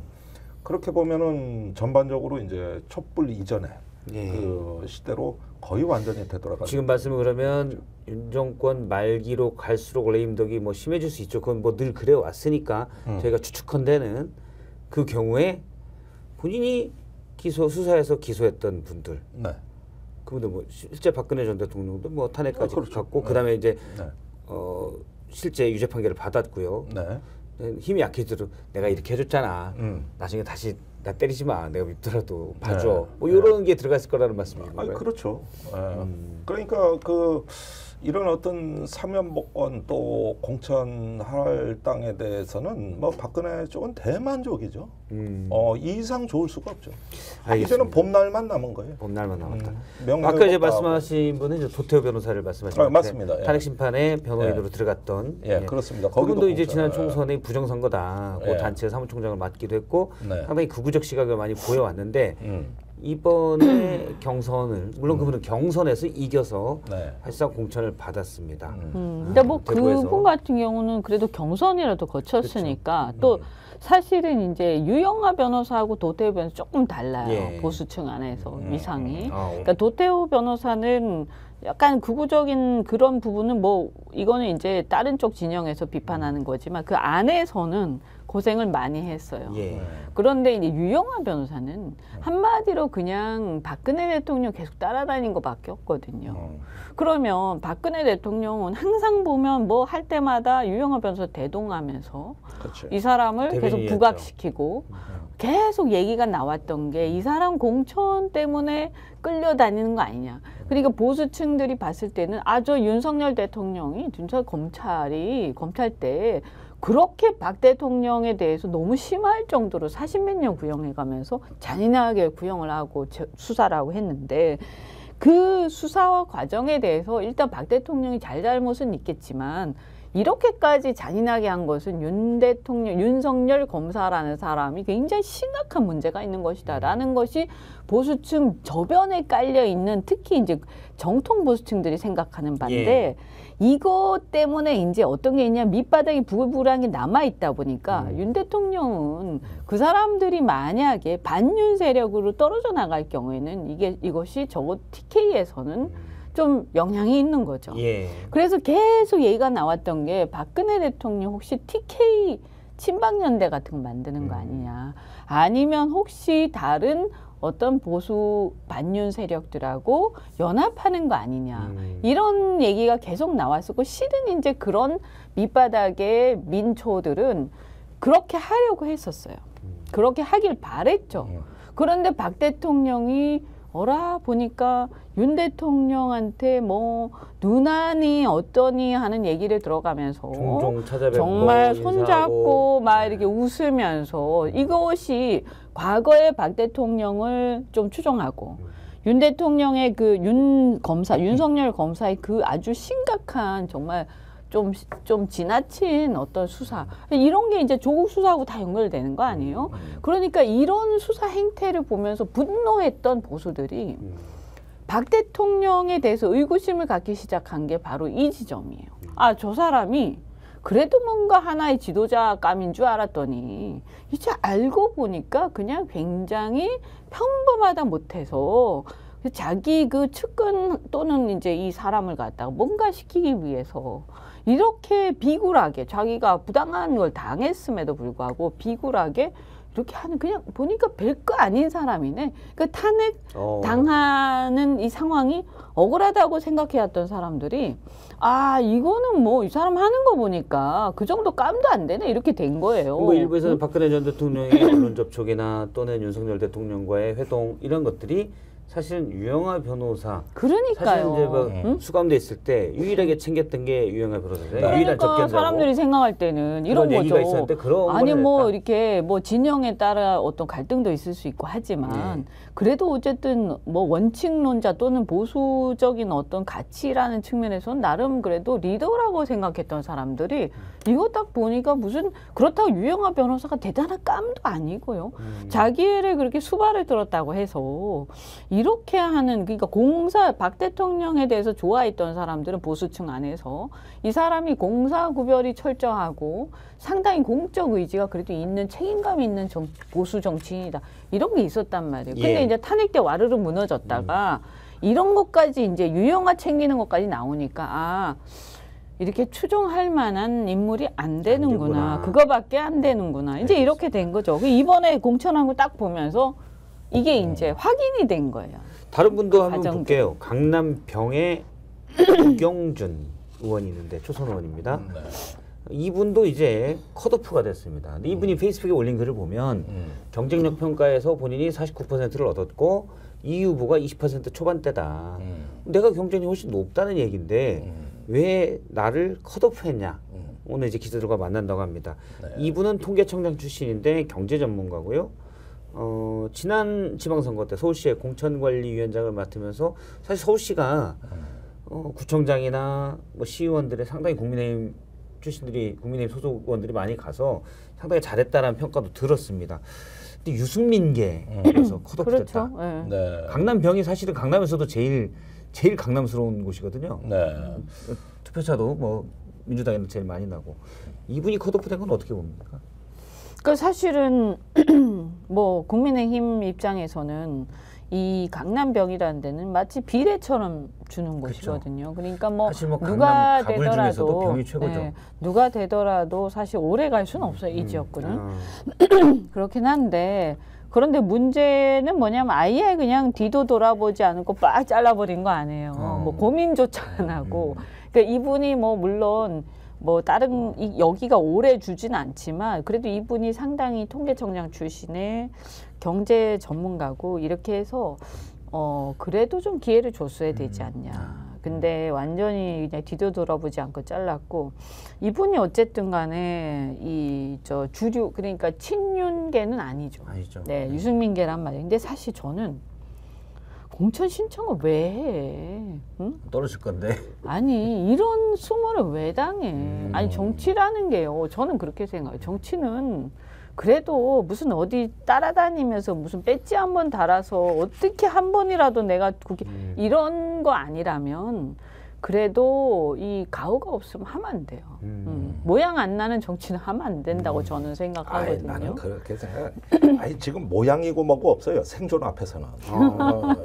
그렇게 보면은 전반적으로 이제 촛불 이전에 그 시대로 거의 완전히 되돌아가죠. 지금 말씀은 그러면 윤 정권 말기로 갈수록 레임덕이 뭐 심해질 수 있죠. 그건 뭐 늘 그래 왔으니까 저희가 추측컨대는 그 경우에 본인이 수사해서 기소했던 분들, 그분들 뭐 실제 박근혜 전 대통령도 뭐 탄핵까지 갔고 그다음에 이제 실제 유죄 판결을 받았고요. 힘이 약해져도 내가 이렇게 해줬잖아. 나중에 다시 나 때리지 마. 내가 밉더라도 봐줘. 뭐 이런 게 들어갔을 거라는 말씀이고요. 그렇죠. 그러니까 그 이런 어떤 사면복권 또 공천할 땅에 대해서는 뭐 박근혜 쪽은 대만족이죠. 이 이상 좋을 수가 없죠. 이제는 봄날만 남은 거예요. 봄날만 남았다. 명예회복 아까 이제 다 말씀하신 분은 이제 도태우 변호사를 말씀하신 것 맞습니다. 예. 탄핵 심판에 변호인으로 들어갔던. 예, 그렇습니다. 그분도 이제 공천. 지난 총선의 부정선거다. 그 예. 단체 사무총장을 맡기도 했고 네. 상당히 극우적 시각을 많이 보여왔는데 이번에 경선을 물론 그분은 경선에서 이겨서 네. 사실상 공천을 받았습니다. 근데 뭐 대구에서. 그분 같은 경우는 그래도 경선이라도 거쳤으니까 또 사실은 이제 유영하 변호사하고 도태우 변호사 조금 달라요. 예. 보수층 안에서 위상이. 아, 그러니까 도태우 변호사는 약간 극우적인 그런 부분은 뭐 이거는 이제 다른 쪽 진영에서 비판하는 거지만 그 안에서는 고생을 많이 했어요. 예. 그런데 이제 유영하 변호사는 한마디로 그냥 박근혜 대통령 계속 따라다닌 것밖에 없거든요. 그러면 박근혜 대통령은 항상 보면 뭐 할 때마다 유영하 변호사 대동하면서 그렇죠. 이 사람을 계속 대변인이었죠. 부각시키고 계속 얘기가 나왔던 게 이 사람 공천 때문에 끌려다니는 거 아니냐. 그러니까 보수층들이 봤을 때는 저 윤석열 대통령이 진짜 검찰 때 그렇게 박 대통령에 대해서 너무 심할 정도로 40몇 년 구형해가면서 잔인하게 구형을 하고 수사를 하고 했는데 그 수사와 과정에 대해서 일단 박 대통령이 잘못은 있겠지만 이렇게까지 잔인하게 한 것은 윤석열 검사라는 사람이 굉장히 심각한 문제가 있는 것이다라는 것이 보수층 저변에 깔려 있는 특히 이제 정통 보수층들이 생각하는 바인데 예. 이것 때문에 이제 어떤 게 있냐 밑바닥에 부글부글한 게 남아 있다 보니까 윤 대통령은 그 사람들이 만약에 반윤 세력으로 떨어져 나갈 경우에는 이것이 적어도 TK에서는 좀 영향이 있는 거죠. 예. 그래서 계속 얘기가 나왔던 게 박근혜 대통령 혹시 TK 친박연대 같은 거 만드는 거 아니냐. 아니면 혹시 다른 어떤 보수 반윤 세력들하고 연합하는 거 아니냐. 이런 얘기가 계속 나왔었고 실은 이제 그런 밑바닥의 민초들은 그렇게 하려고 했었어요. 그렇게 하길 바랬죠. 그런데 박 대통령이 보니까 윤 대통령한테 뭐 누나니 어떠니 하는 얘기를 들어가면서 종종 찾아뵙고 정말 인사하고. 손잡고 막 이렇게 웃으면서 이것이 과거의 박 대통령을 좀 추종하고 윤 대통령의 그 윤석열 검사의 그 아주 심각한 정말 좀 지나친 어떤 수사 이런 게 이제 조국 수사하고 다 연결되는 거 아니에요? 그러니까 이런 수사 행태를 보면서 분노했던 보수들이 박 대통령에 대해서 의구심을 갖기 시작한 게 바로 이 지점이에요. 저 사람이 그래도 뭔가 하나의 지도자감인 줄 알았더니 이제 알고 보니까 그냥 굉장히 평범하다 못해서 자기 그 측근 또는 이제 이 사람을 갖다가 뭔가 시키기 위해서 이렇게 비굴하게 자기가 부당한 걸 당했음에도 불구하고 비굴하게 이렇게 하는 그냥 보니까 별거 아닌 사람이네. 그 탄핵 당하는 이 상황이 억울하다고 생각해왔던 사람들이 이거는 뭐 이 사람 하는 거 보니까 그 정도 깜도 안 되네 이렇게 된 거예요. 뭐 일부에서는 박근혜 전 대통령의 언론 접촉이나 또는 윤석열 대통령과의 회동 이런 것들이 사실은 유영하 변호사 그러니까요. 사실 이제 뭐 수감돼 있을 때 유일하게 챙겼던 게 유영하 변호사예요. 유일한 그러니까 접견자고. 사람들이 생각할 때는 이런 그런 얘기가 거죠. 있었는데 그런 아니 걸 뭐 했다. 이렇게 뭐 진영에 따라 어떤 갈등도 있을 수 있고 하지만 그래도 어쨌든 뭐 원칙론자 또는 보수적인 어떤 가치라는 측면에서는 나름 그래도 리더라고 생각했던 사람들이 이거 딱 보니까 무슨 그렇다고 유영하 변호사가 대단한 깜도 아니고요. 자기 애를 그렇게 수발을 들었다고 해서 이렇게 하는 그러니까 박 대통령에 대해서 좋아했던 사람들은 보수층 안에서 이 사람이 공사 구별이 철저하고 상당히 공적 의지가 그래도 있는 책임감 있는 보수 정치인이다. 이런 게 있었단 말이에요. 근데 이제 탄핵 때 와르르 무너졌다가 이런 것까지 이제 유영하 챙기는 것까지 나오니까 이렇게 추종할 만한 인물이 안 되는구나. 그거밖에 안 되는구나. 이제 이렇게 된 거죠. 이번에 공천한 거 딱 보면서 이게 이제 확인이 된 거예요. 다른 분도 한번 과정들. 볼게요. 강남 병의 유경준 의원이 있는데 초선 의원입니다. 이분도 이제 컷오프가 됐습니다. 근데 이분이 페이스북에 올린 글을 보면 경쟁력 평가에서 본인이 49%를 얻었고 이 후보가 20% 초반대다. 내가 경쟁이 훨씬 높다는 얘기인데 왜 나를 컷오프했냐. 오늘 이제 기자들과 만난다고 합니다. 이분은 통계청장 출신인데 경제 전문가고요. 지난 지방선거 때 서울시의 공천관리위원장을 맡으면서 사실 서울시가 구청장이나 뭐 시의원들의 상당히 국민의힘 출신들이 국민의힘 소속원들이 많이 가서 상당히 잘했다라는 평가도 들었습니다. 근데 유승민계에서 컷오프됐다. 그렇죠. 네. 네. 강남병이 사실은 강남에서도 제일 강남스러운 곳이거든요. 네. 투표차도 뭐 민주당에는 제일 많이 나고 이분이 컷오프된 건 어떻게 봅니까? 그 사실은 뭐 국민의힘 입장에서는 이 강남병이라는 데는 마치 비례처럼 주는 곳이거든요. 그러니까 뭐 사실 뭐 누가 강남 가불 중에서도 되더라도 병이 최고죠. 누가 되더라도 사실 오래 갈 수는 없어요. 이 지역구는. 그렇긴 한데 그런데 문제는 뭐냐면 아예 그냥 뒤도 돌아보지 않고 빡 잘라버린 거 아니에요. 뭐 고민조차 안 하고. 그러니까 이분이 뭐 물론 뭐 다른 여기가 오래 주진 않지만 그래도 이분이 상당히 통계청장 출신의 경제 전문가고 이렇게 해서 그래도 좀 기회를 줬어야 되지 않냐. 근데 완전히 그냥 뒤도 돌아보지 않고 잘랐고 이분이 어쨌든 간에 이 저 주류 그러니까 친윤계는 아니죠. 아니죠. 네, 유승민계란 말이에요. 근데 사실 저는 공천 신청을 왜 해? 응? 떨어질 건데. 아니 이런 수모를 왜 당해? 아니 정치라는 게요. 저는 그렇게 생각해요. 정치는 그래도 무슨 어디 따라다니면서 무슨 배지 한 번 달아서 어떻게 한 번이라도 내가 이런 거 아니라면 그래도 이 가오가 없으면 하면 안 돼요. 모양 안 나는 정치는 하면 안 된다고 저는 생각하거든요. 나는 그렇게 생각. 아니 지금 모양이고 뭐고 없어요. 생존 앞에서는.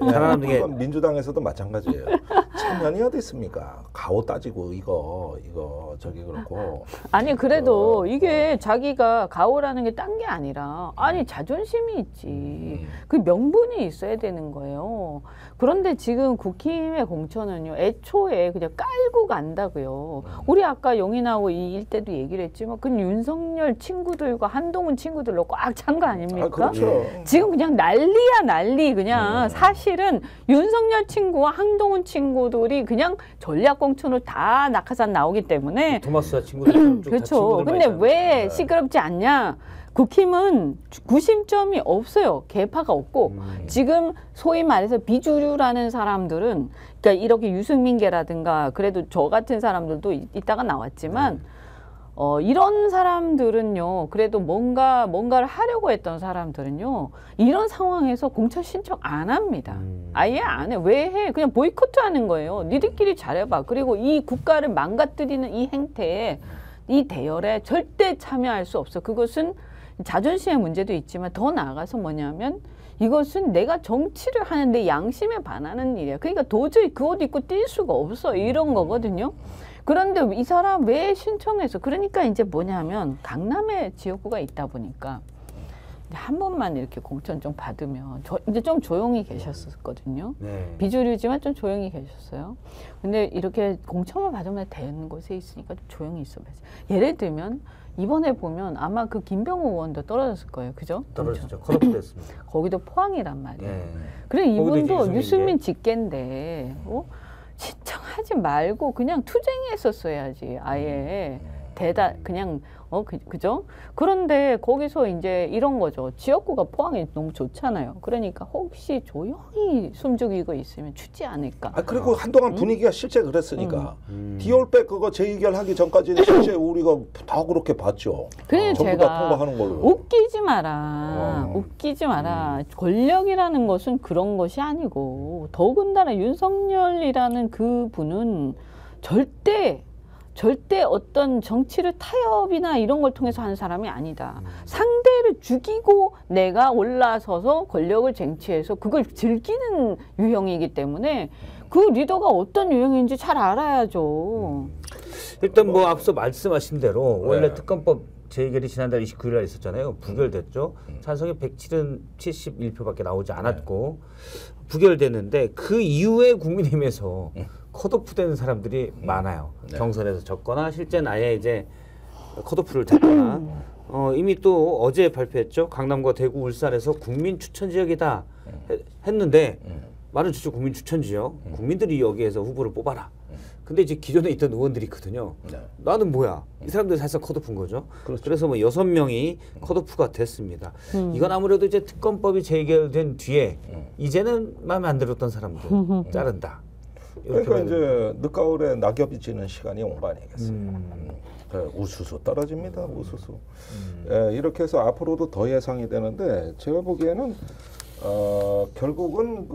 살아남는 게 민주당에서도 마찬가지예요. 체면이 어디 있습니까? 가오 따지고 이거 저기 그렇고. 아니 그래도 이게 자기가 가오라는 게 딴 게 아니라 아니 자존심이 있지. 그 명분이 있어야 되는 거예요. 그런데 지금 국힘의 공천은요. 애초에 그냥 깔고 간다고요. 우리 아까 용인하고 이 일대도 얘기를 했지만 그 윤석열 친구들과 한동훈 친구들로 꽉 찬 거 아닙니까? 그렇죠. 지금 그냥 난리야 난리. 그냥 사실은 윤석열 친구와 한동훈 친구들이 그냥 전략공천으로 다 낙하산 나오기 때문에 토마스와 친구들 그렇죠. 근데 왜 시끄럽지 않냐? 국힘은 구심점이 없어요. 개파가 없고 지금 소위 말해서 비주류라는 사람들은 그러니까 이렇게 유승민계라든가 그래도 저 같은 사람들도 이따가 나왔지만 이런 사람들은요. 그래도 뭔가를 하려고 했던 사람들은요. 이런 상황에서 공천 신청 안 합니다. 아예 안 해. 왜 해? 그냥 보이콧하는 거예요. 니들끼리 잘해봐. 그리고 이 국가를 망가뜨리는 이 행태에 이 대열에 절대 참여할 수 없어. 그것은 자존심의 문제도 있지만 더 나아가서 뭐냐면 이것은 내가 정치를 하는데 양심에 반하는 일이야. 그러니까 도저히 그 옷 입고 뛸 수가 없어. 이런 거거든요. 그런데 이 사람 왜 신청해서 그러니까 이제 뭐냐면 강남에 지역구가 있다 보니까 한 번만 이렇게 공천 좀 받으면 이제 좀 조용히 계셨었거든요. 네. 비주류지만 좀 조용히 계셨어요. 근데 이렇게 공천만 받으면 되는 곳에 있으니까 좀 조용히 있어야지. 예를 들면 이번에 보면 아마 그 김병호 의원도 떨어졌을 거예요. 그죠? 떨어졌죠. 컷오프 됐습니다. 거기도 포항이란 말이에요. 네. 그래 거기도 이분도 이제 유승민 직계인데 신청하지 말고 그냥 투쟁했었어야지. 아예 그냥 그죠? 그런데 거기서 이제 이런 거죠. 지역구가 포항이 너무 좋잖아요. 그러니까 혹시 조용히 숨죽이고 있으면 주지 않을까. 그리고 한동안 분위기가 실제 그랬으니까 디올백 그거 재의결하기 전까지는 실제 우리가 다 그렇게 봤죠. 그래 전부 제가 다 통과하는 걸로. 웃기지 마라. 웃기지 마라. 권력이라는 것은 그런 것이 아니고 더군다나 윤석열이라는 그 분은 절대 어떤 정치를 타협이나 이런 걸 통해서 하는 사람이 아니다. 상대를 죽이고 내가 올라서서 권력을 쟁취해서 그걸 즐기는 유형이기 때문에 그 리더가 어떤 유형인지 잘 알아야죠. 일단 뭐 앞서 말씀하신 대로 원래 특검법 재의결이 지난달 29일 날 있었잖아요. 부결됐죠. 찬성이 171표밖에 나오지 않았고 부결됐는데 그 이후에 국민의힘에서 컷오프된 사람들이 많아요. 경선에서 졌거나 실제는 아예 이제 컷오프를 됐거나 이미 또 어제 발표했죠. 강남과 대구, 울산에서 국민 추천 지역이다 했는데 말은 진짜 국민 추천 지역. 국민들이 여기에서 후보를 뽑아라. 근데 이제 기존에 있던 의원들이 있거든요. 네. 나는 뭐야? 이 사람들이 사실상 컷오프인 거죠. 그렇죠. 그래서 뭐 6명이 컷오프가 됐습니다. 이건 아무래도 이제 특검법이 재결된 뒤에 이제는 마음에 안 들었던 사람들 자른다. 이렇게 그러니까 봐야 이제 늦가을에 낙엽이 지는 시간이 온 거 아니겠어요. 우수수 떨어집니다. 우수수. 예, 이렇게 해서 앞으로도 더 예상이 되는데 제가 보기에는 결국은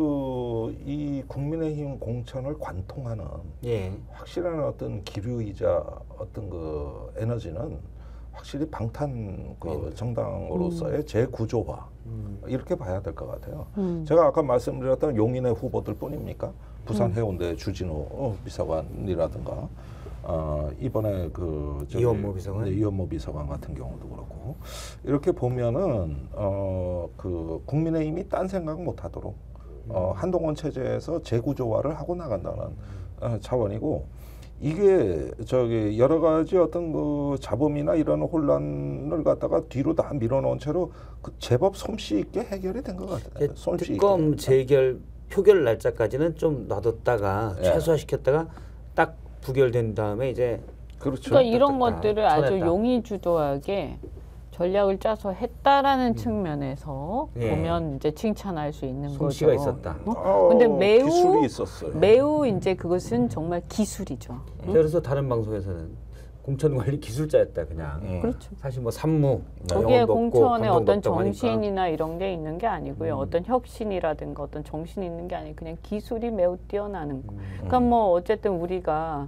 이 국민의힘 공천을 관통하는 예. 확실한 어떤 기류이자 어떤 그 에너지는 확실히 방탄 그 정당으로서의 재구조화 이렇게 봐야 될 것 같아요. 제가 아까 말씀드렸던 용인의 후보들 뿐입니까? 부산 해운대 주진우 비서관이라든가 이번에 이원모 비서관? 네, 이원모 비서관 같은 경우도 그렇고 이렇게 보면은 그 국민의힘이 딴 생각 못하도록 한동훈 체제에서 재구조화를 하고 나간다는 차원이고 이게 여러 가지 어떤 그 잡음이나 이런 혼란을 갖다가 뒤로 다 밀어놓은 채로 제법 솜씨 있게 해결이 된 것 같아요. 솜씨 특검 있게. 재결 표결 날짜까지는 좀 놔뒀다가 예. 최소화시켰다가 딱 부결된 다음에 이제 그렇죠. 그러니까 이런 딱 것들을 아주 쳐냈다. 용의주도하게 전략을 짜서 했다라는 측면에서 예. 보면 이제 칭찬할 수 있는 솜씨가 거죠. 있었다. 근데 매우 기술이 있었어요. 매우 이제 그것은 정말 기술이죠. 그래서 다른 방송에서는 공천관리 기술자였다 그냥. 그렇죠. 사실 뭐 산무, 거기에 영어도 없고 공천에 감정도 어떤 없다고 하니까. 정신이나 이런 게 있는 게 아니고요. 어떤 혁신이라든가 어떤 정신이 있는 게 아니고 그냥 기술이 매우 뛰어나는 거. 그러니까 뭐 어쨌든 우리가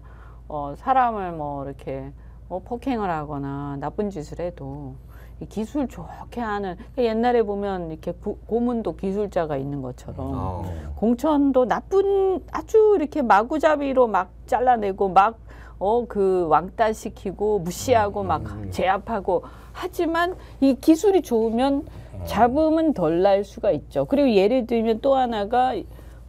사람을 뭐 이렇게 폭행을 하거나 나쁜 짓을 해도 이 기술 좋게 하는 그러니까 옛날에 보면 이렇게 고문도 기술자가 있는 것처럼 공천도 나쁜 아주 이렇게 마구잡이로 막 잘라내고 막 그 왕따시키고 무시하고 막 제압하고 하지만 이 기술이 좋으면 잡음은 덜 날 수가 있죠. 그리고 예를 들면 또 하나가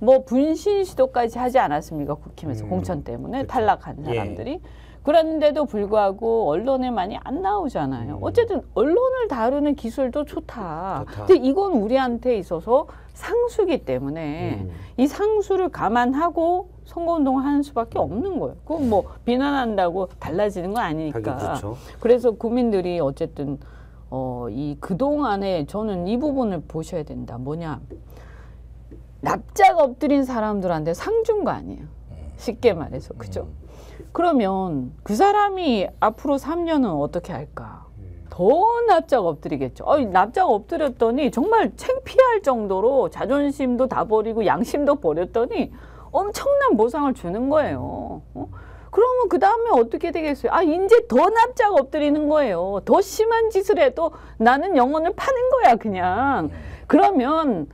뭐 분신 시도까지 하지 않았습니까? 국힘에서 공천 때문에 탈락한 사람들이. 그런데도 불구하고 언론에 많이 안 나오잖아요. 어쨌든 언론을 다루는 기술도 좋다. 근데 이건 우리한테 있어서 상수기 때문에 이 상수를 감안하고 선거운동을 하는 수밖에 없는 거예요. 그건 뭐 비난한다고 달라지는 건 아니니까. 그렇죠. 그래서 국민들이 어쨌든 이 그동안에 저는 이 부분을 보셔야 된다. 뭐냐. 납작 엎드린 사람들한테 상 준 거 아니에요. 쉽게 말해서. 그죠? 그러면 그 사람이 앞으로 3년은 어떻게 할까? 더 납작 엎드리겠죠. 납작 엎드렸더니 정말 창피할 정도로 자존심도 다 버리고 양심도 버렸더니 엄청난 보상을 주는 거예요. 그러면 그 다음에 어떻게 되겠어요? 이제 더 납작 엎드리는 거예요. 더 심한 짓을 해도 나는 영혼을 파는 거야, 그냥. 그러면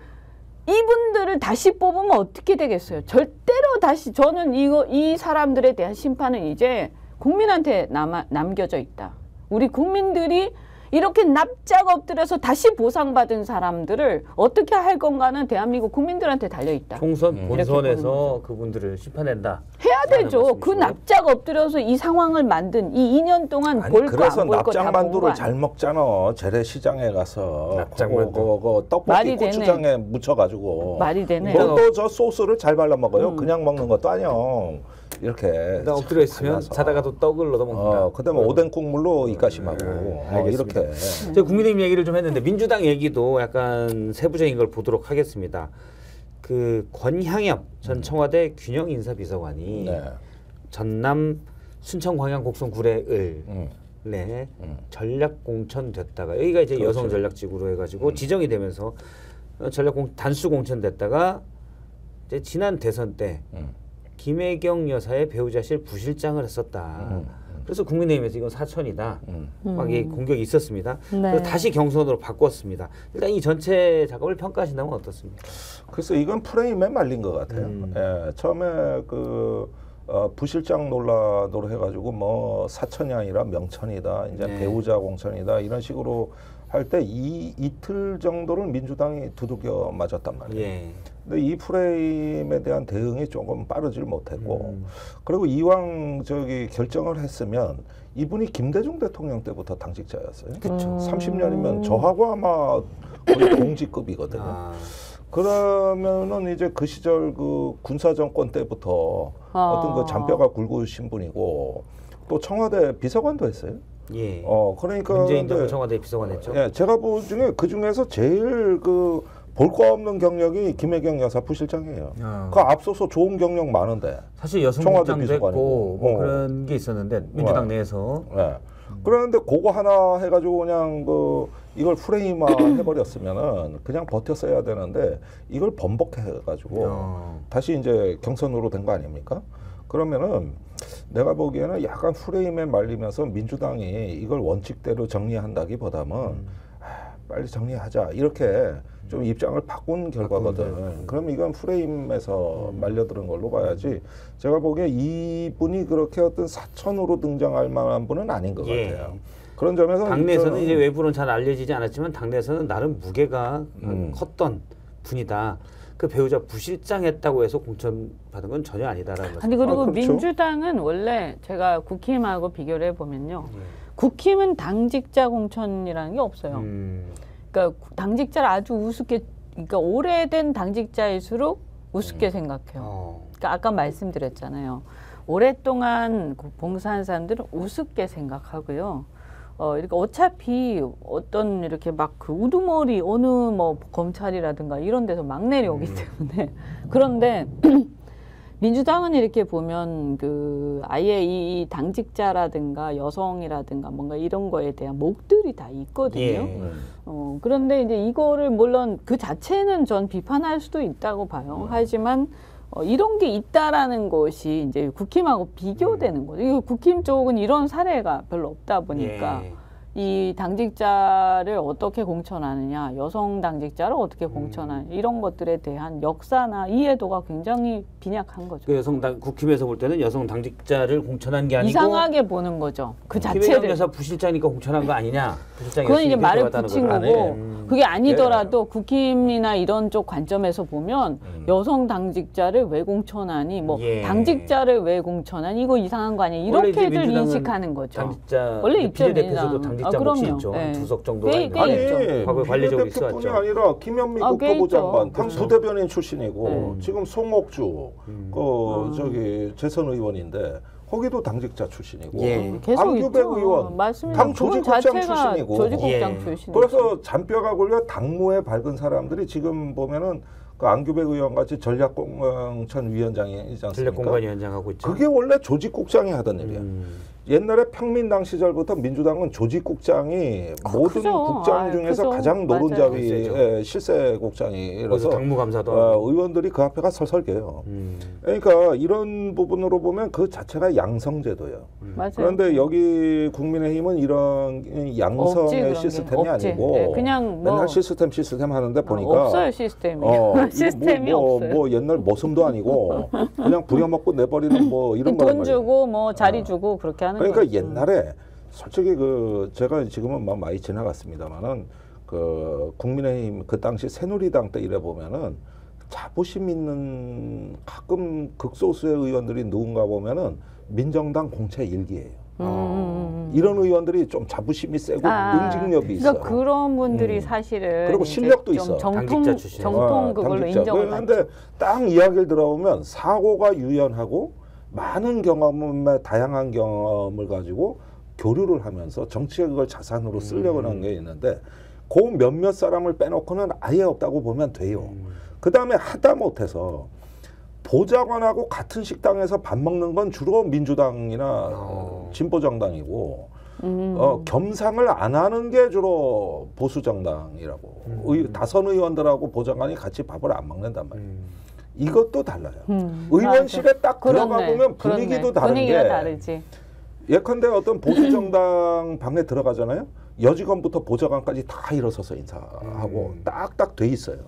이분들을 다시 뽑으면 어떻게 되겠어요? 절대로 다시 저는 이 사람들에 대한 심판은 이제 국민한테 남겨져 있다. 우리 국민들이 이렇게 납작 엎드려서 다시 보상받은 사람들을 어떻게 할 건가는 대한민국 국민들한테 달려있다. 총선 본선에서 그분들을 심판한다. 해야 되죠. 그 납작 엎드려서 이 상황을 만든 이 2년 동안 볼 거 그래서 안 볼 거 다 본 거 납작만두를 잘 먹잖아. 재래시장에 가서 납작만두. 그거 떡볶이 말이 고추장에 묻혀가지고 말이 되네. 그것도 저 소스를 잘 발라 먹어요. 그냥 먹는 것도 아니야. 이렇게 나 엎드려 있으면 발라서. 자다가도 떡을 넣어 먹는다. 그다음에 오뎅 국물로 입가심하고 알겠습니다. 이렇게. 제가 국민의힘 얘기를 좀 했는데 민주당 얘기도 약간 세부적인 걸 보도록 하겠습니다. 그 권향엽 전 청와대 균형인사비서관이 네. 전남 순천광양 곡성 구례을 네, 전략 공천됐다가 여기가 이제 그렇죠. 여성 전략지구로 해가지고 지정이 되면서 단수 공천됐다가 이제 지난 대선 때 김혜경 여사의 배우자실 부실장을 했었다. 그래서 국민의힘에서 이건 사천이다. 막 이 공격이 있었습니다. 네. 그래서 다시 경선으로 바꿨습니다. 일단 이 전체 작업을 평가하신다면 어떻습니까? 그래서 이건 프레임에 말린 것 같아요. 예, 처음에 부실장 논란으로 해가지고 뭐 사천이 아니라 명천이다, 이제 네. 배우자 공천이다 이런 식으로 할 때 이틀 정도를 민주당이 두들겨 맞았단 말이에요. 예. 근데 이 프레임에 대한 대응이 조금 빠르질 못했고, 그리고 이왕 결정을 했으면 이분이 김대중 대통령 때부터 당직자였어요. 그쵸. 30년이면 저하고 아마 거의 동지급이거든요. 그러면은 이제 그 시절 그 군사정권 때부터 어떤 그 잔뼈가 굵으신 분이고 또 청와대 비서관도 했어요. 예. 그러니까 문재인 정부 근데 청와대 비서관 했죠. 예, 제가 본 중에 그 중에서 제일 그 볼 거 없는 경력이 김혜경 여사 부실장이에요. 그 앞서서 좋은 경력 많은데. 사실 청와대 여성국장도 비서관이고. 했고 뭐 그런 게 있었는데 민주당 내에서 예. 그런데 그거 하나 해가지고 그냥 그 이걸 프레임화 해버렸으면은 그냥 버텼어야 되는데 이걸 번복해가지고 다시 이제 경선으로 된 거 아닙니까? 그러면은 내가 보기에는 약간 프레임에 말리면서 민주당이 이걸 원칙대로 정리한다기보다는 빨리 정리하자 이렇게 좀 입장을 바꾼 결과거든. 그럼 이건 프레임에서 말려드는 걸로 봐야지. 제가 보기에 이분이 그렇게 어떤 사천으로 등장할 만한 분은 아닌 것 같아요. 그런 점에서 당내에서는 이제 외부로는 잘 알려지지 않았지만 당내에서는 나름 무게가 컸던 분이다. 그 배우자 부실장했다고 해서 공천받은 건 전혀 아니다라는 거죠. 아니 그리고 그렇죠. 민주당은 원래 제가 국힘하고 비교를 해보면요. 국힘은 당직자 공천이라는 게 없어요. 그러니까 당직자를 아주 우습게, 그러니까 오래된 당직자일수록 우습게 생각해요. 그러니까 아까 말씀드렸잖아요. 오랫동안 봉사한 사람들은 우습게 생각하고요. 이렇게 어차피 어떤 이렇게 막 그 우두머리 어느 뭐 검찰이라든가 이런 데서 막 내려오기 때문에 그런데 민주당은 이렇게 보면 그 아예 이 당직자라든가 여성이라든가 뭔가 이런 거에 대한 목들이 다 있거든요. 예. 그런데 이제 이거를 물론 그 자체는 전 비판할 수도 있다고 봐요. 하지만 이런 게 있다라는 것이 이제 국힘하고 비교되는 거죠. 이거 국힘 쪽은 이런 사례가 별로 없다 보니까 이 당직자를 어떻게 공천하느냐, 여성 당직자를 어떻게 공천하느냐 이런 것들에 대한 역사나 이해도가 굉장히 빈약한 거죠. 그 국힘에서 볼 때는 여성 당직자를 공천한 게 아니고 이상하게 보는 거죠. 그 김혜경 자체를. 여사 부실장이니까 공천한 거 아니냐? 그건 이제 말을 붙인 거고 그게 아니더라도 네. 국힘이나 이런 쪽 관점에서 보면 여성 당직자를 왜 공천하니 뭐 예. 당직자를 왜 공천하니 이거 이상한 거 아니야 원래 이제 이렇게들 민주당은 인식하는 거죠. 당직자 원래 있죠, 비례대표도 민주당은. 당직자 몫이 그럼요. 있죠. 네. 두 석 정도가 꽤 있는데 있죠. 과거에 관리적으로 비례대표뿐이 있어왔죠. 아니라 김현미 꽤 국토부 있죠. 장관 당 그렇죠. 부대변인 출신이고 지금 송옥주 저기 재선 의원인데 거기도 당직자 출신이고 예. 계속 안규백 있죠. 의원 맞습니다. 당 그건 조직국장 자체가 출신이고 조직국장 예. 출신이죠. 그래서 잔뼈가 굴려 당무에 밝은 사람들이 지금 보면은 그 안규백 의원 같이 전략공천 위원장이지 않습니까? 전략공관위원장 하고 있죠. 그게 원래 조직국장이 하던 일이야. 옛날에 평민당 시절부터 민주당은 조직국장이 모든 크죠. 국장 중에서 크죠. 가장 맞아요. 노른자위의 실세국장이라서 거기서 당무감사도 하고. 의원들이 그 앞에가 설설게요. 그러니까 이런 부분으로 보면 그 자체가 양성제도예요. 맞아요. 그런데 여기 국민의힘은 이런 없지, 양성의 그런 게. 시스템이 없지. 아니고 네, 그냥 뭐 맨날 시스템 하는데 보니까 없어요 시스템이. 이거 시스템이 없어요. 뭐 옛날 모슴도 아니고 그냥 부려먹고 내버리는 뭐 이런 거란 돈 말이에요. 주고 뭐 자리 주고 그렇게 하는 그러니까 거죠. 옛날에 솔직히 그 제가 지금은 막 많이 지나갔습니다만은 그 국민의힘 그 당시 새누리당 때 이래 보면은 자부심 있는 가끔 극소수의 의원들이 누군가 보면은 민정당 공채 일기예요. 이런 의원들이 좀 자부심이 세고 응징력이 있어요. 그러니까 그런 분들이 사실은 그리고 이제 실력도 좀 있어. 당직자 출신. 정통 그걸로 당직자. 인정을 받죠. 그런데 딱 이야기를 들어보면 사고가 유연하고 많은 경험에 다양한 경험을 가지고 교류를 하면서 정치에 그걸 자산으로 쓰려고 하는 게 있는데 그 몇몇 사람을 빼놓고는 아예 없다고 보면 돼요. 그 다음에 하다 못해서 보좌관하고 같은 식당에서 밥 먹는 건 주로 민주당이나 진보정당이고 겸상을 안 하는 게 주로 보수정당이라고 다선 의원들하고 보좌관이 같이 밥을 안 먹는단 말이에요. 이것도 달라요. 의원실에 딱 들어가 보면 분위기도 다른 분위기가 게 다르지. 예컨대 어떤 보수정당 방에 들어가잖아요. 여직원부터 보좌관까지 다 일어서서 인사하고 딱딱 돼 있어요.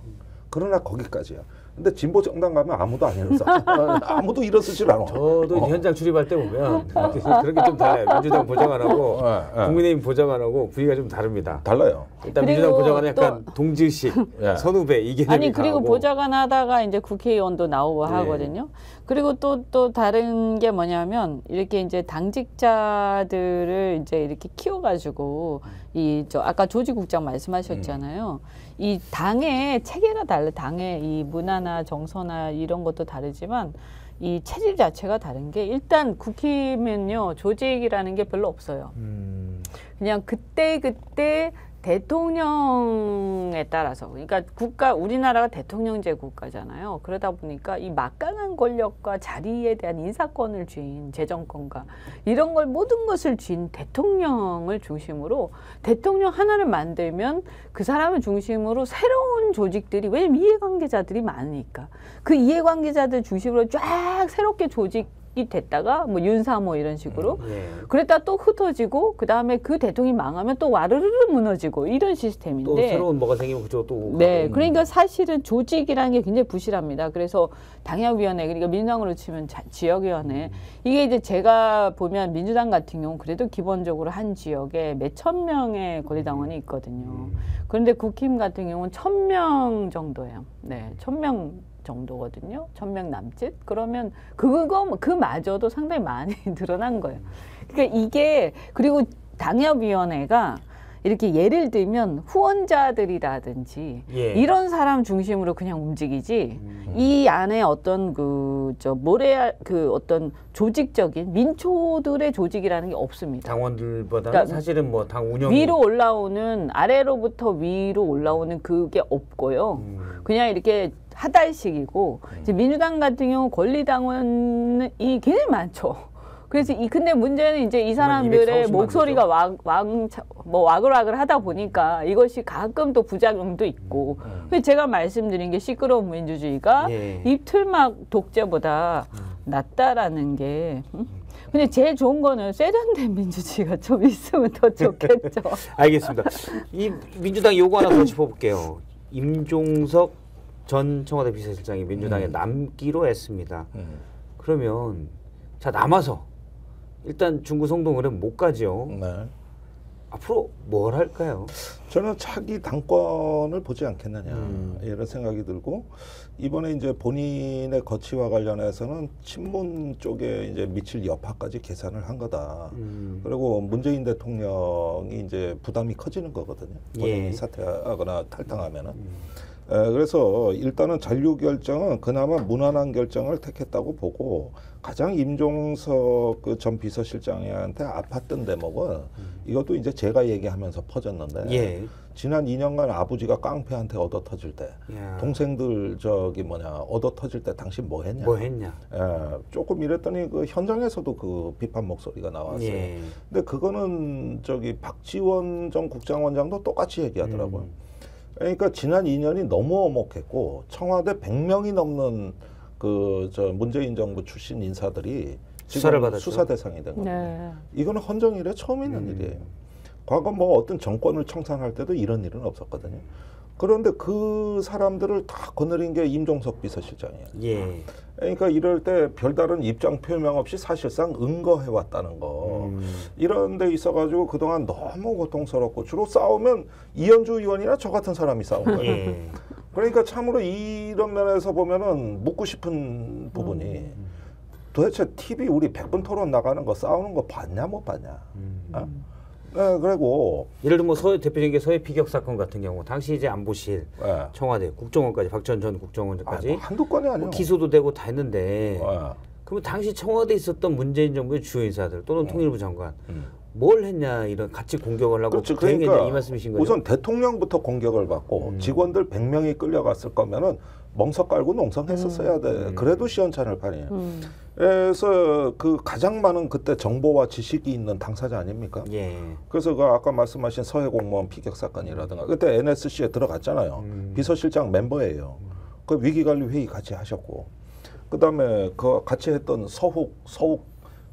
그러나 거기까지야. 근데 진보 정당 가면 아무도 안 일어서. 아무도 일어서질 않아. 저도 이제 현장 출입할 때 보면 그렇게 좀 달라요. 민주당 보좌관하고 국민의힘 보좌관하고 분위기가 좀 다릅니다. 달라요. 일단 민주당 보좌관은 약간 동지식, 선후배 이 개념이 아니 그리고 강하고. 보좌관 하다가 이제 국회의원도 나오고 하거든요. 그리고 또 다른 게 뭐냐면 이렇게 이제 당직자들을 이제 이렇게 키워가지고 아까 조직국장 말씀하셨잖아요. 이 당의 체계가 달라. 당의 이 문화나 정서나 이런 것도 다르지만 이 체질 자체가 다른 게 일단 국힘은요 조직이라는 게 별로 없어요. 그냥 그때 대통령에 따라서 그러니까 우리나라가 대통령제 국가잖아요. 그러다 보니까 이 막강한 권력과 자리에 대한 인사권을 쥔 재정권과 이런 걸 모든 것을 쥔 대통령을 중심으로 대통령 하나를 만들면 그 사람을 중심으로 새로운 조직들이 왜냐면 이해관계자들이 많으니까 그 이해관계자들 중심으로 쫙 새롭게 조직이 됐다가 뭐 윤사 뭐 이런 식으로 그랬다 또 흩어지고 그 다음에 그 대통령이 망하면 또 와르르르 무너지고 이런 시스템인데 또 새로운 뭐가 생기면 그쪽 또 네, 그러니까 사실은 조직이라는 게 굉장히 부실합니다. 그래서 당협위원회 그러니까 민주당으로 치면 지역위원회 이게 이제 제가 보면 민주당 같은 경우 그래도 기본적으로 한 지역에 몇천 명의 권리당원이 있거든요. 그런데 국힘 같은 경우는 1,000명 정도예요. 네, 1,000명 정도거든요. 1,000명 남짓. 그러면 그마저도 상당히 많이 늘어난 거예요. 그러니까 이게 그리고 당협위원회가 이렇게 예를 들면 후원자들이라든지 이런 사람 중심으로 그냥 움직이지 이 안에 어떤 어떤 조직적인 민초들의 조직이라는 게 없습니다. 당원들보다는 그러니까 사실은 뭐 당 운영 위로 올라오는 아래로부터 위로 올라오는 그게 없고요. 그냥 이렇게 하달식이고 이제 민주당 같은 경우 권리당원이 굉장히 많죠. 그래서 근데 문제는 이제 이 사람들의 목소리가 와글와글 하다 보니까 이것이 가끔 또 부작용도 있고. 그래서 제가 말씀드린 게 시끄러운 민주주의가 입틀막 독재보다 낫다라는 게. 근데 제일 좋은 거는 세련된 민주주의가 좀 있으면 더 좋겠죠. 알겠습니다. 이 민주당 요구 하나 더 짚어볼게요. 임종석 전 청와대 비서실장이 민주당에 남기로 했습니다. 그러면 자 남아서 일단 중구 성동을은 못 가죠. 네. 앞으로 뭘 할까요? 저는 차기 당권을 보지 않겠느냐 이런 생각이 들고 이번에 이제 본인의 거취와 관련해서는 친문 쪽에 이제 미칠 여파까지 계산을 한 거다. 그리고 문재인 대통령이 이제 부담이 커지는 거거든요. 본인이 사퇴하거나 탈당하면은. 그래서 일단은 잔류 결정은 그나마 무난한 결정을 택했다고 보고 가장 임종석 그 전 비서실장한테 아팠던 대목은 이것도 이제 제가 얘기하면서 퍼졌는데 지난 2년간 아버지가 깡패한테 얻어 터질 때 동생들 얻어 터질 때 당신 뭐 했냐? 조금 이랬더니 그 현장에서도 그 비판 목소리가 나왔어요. 근데 그거는 박지원 전 국정원장도 똑같이 얘기하더라고요. 그러니까 지난 2년이 너무 엄혹했고 청와대 100명이 넘는 문재인 정부 출신 인사들이 수사를 받았죠. 수사 대상이 된 겁니다. 이거는 헌정 이래 처음 있는 일이에요. 과거 뭐 어떤 정권을 청산할 때도 이런 일은 없었거든요. 그런데 그 사람들을 다 거느린 게 임종석 비서실장이에요. 그러니까 이럴 때 별다른 입장 표명 없이 사실상 응거해왔다는 거. 이런 데 있어가지고 그동안 너무 고통스럽고 주로 싸우면 이현주 의원이나 저 같은 사람이 싸운 거예요. 그러니까 참으로 이런 면에서 보면은 묻고 싶은 부분이 도대체 TV 우리 100분 토론 나가는 거 싸우는 거 봤냐 못 봤냐. 그리고 예를 들면 대표적인 게 서해 피격 사건 같은 경우 당시 이제 안보실, 청와대, 국정원까지 박지원 전 국정원까지 한두 건이 아니에요. 기소도 되고 다 했는데 그러면 당시 청와대에 있었던 문재인 정부의 주요 인사들 또는 통일부 장관 뭘 했냐 이런 같이 공격을 하고 그러니까 이 말씀이신 거죠? 우선 대통령부터 공격을 받고 직원들 100명이 끌려갔을 거면은 멍석 깔고 농성했었어야 돼. 그래도 시원찮을 판이에요. 그래서 그 가장 많은 그때 정보와 지식이 있는 당사자 아닙니까? 그래서 그 아까 말씀하신 서해 공무원 피격 사건이라든가 그때 NSC에 들어갔잖아요. 비서실장 멤버예요. 그 위기관리 회의 같이 하셨고 그다음에 그 같이 했던 서욱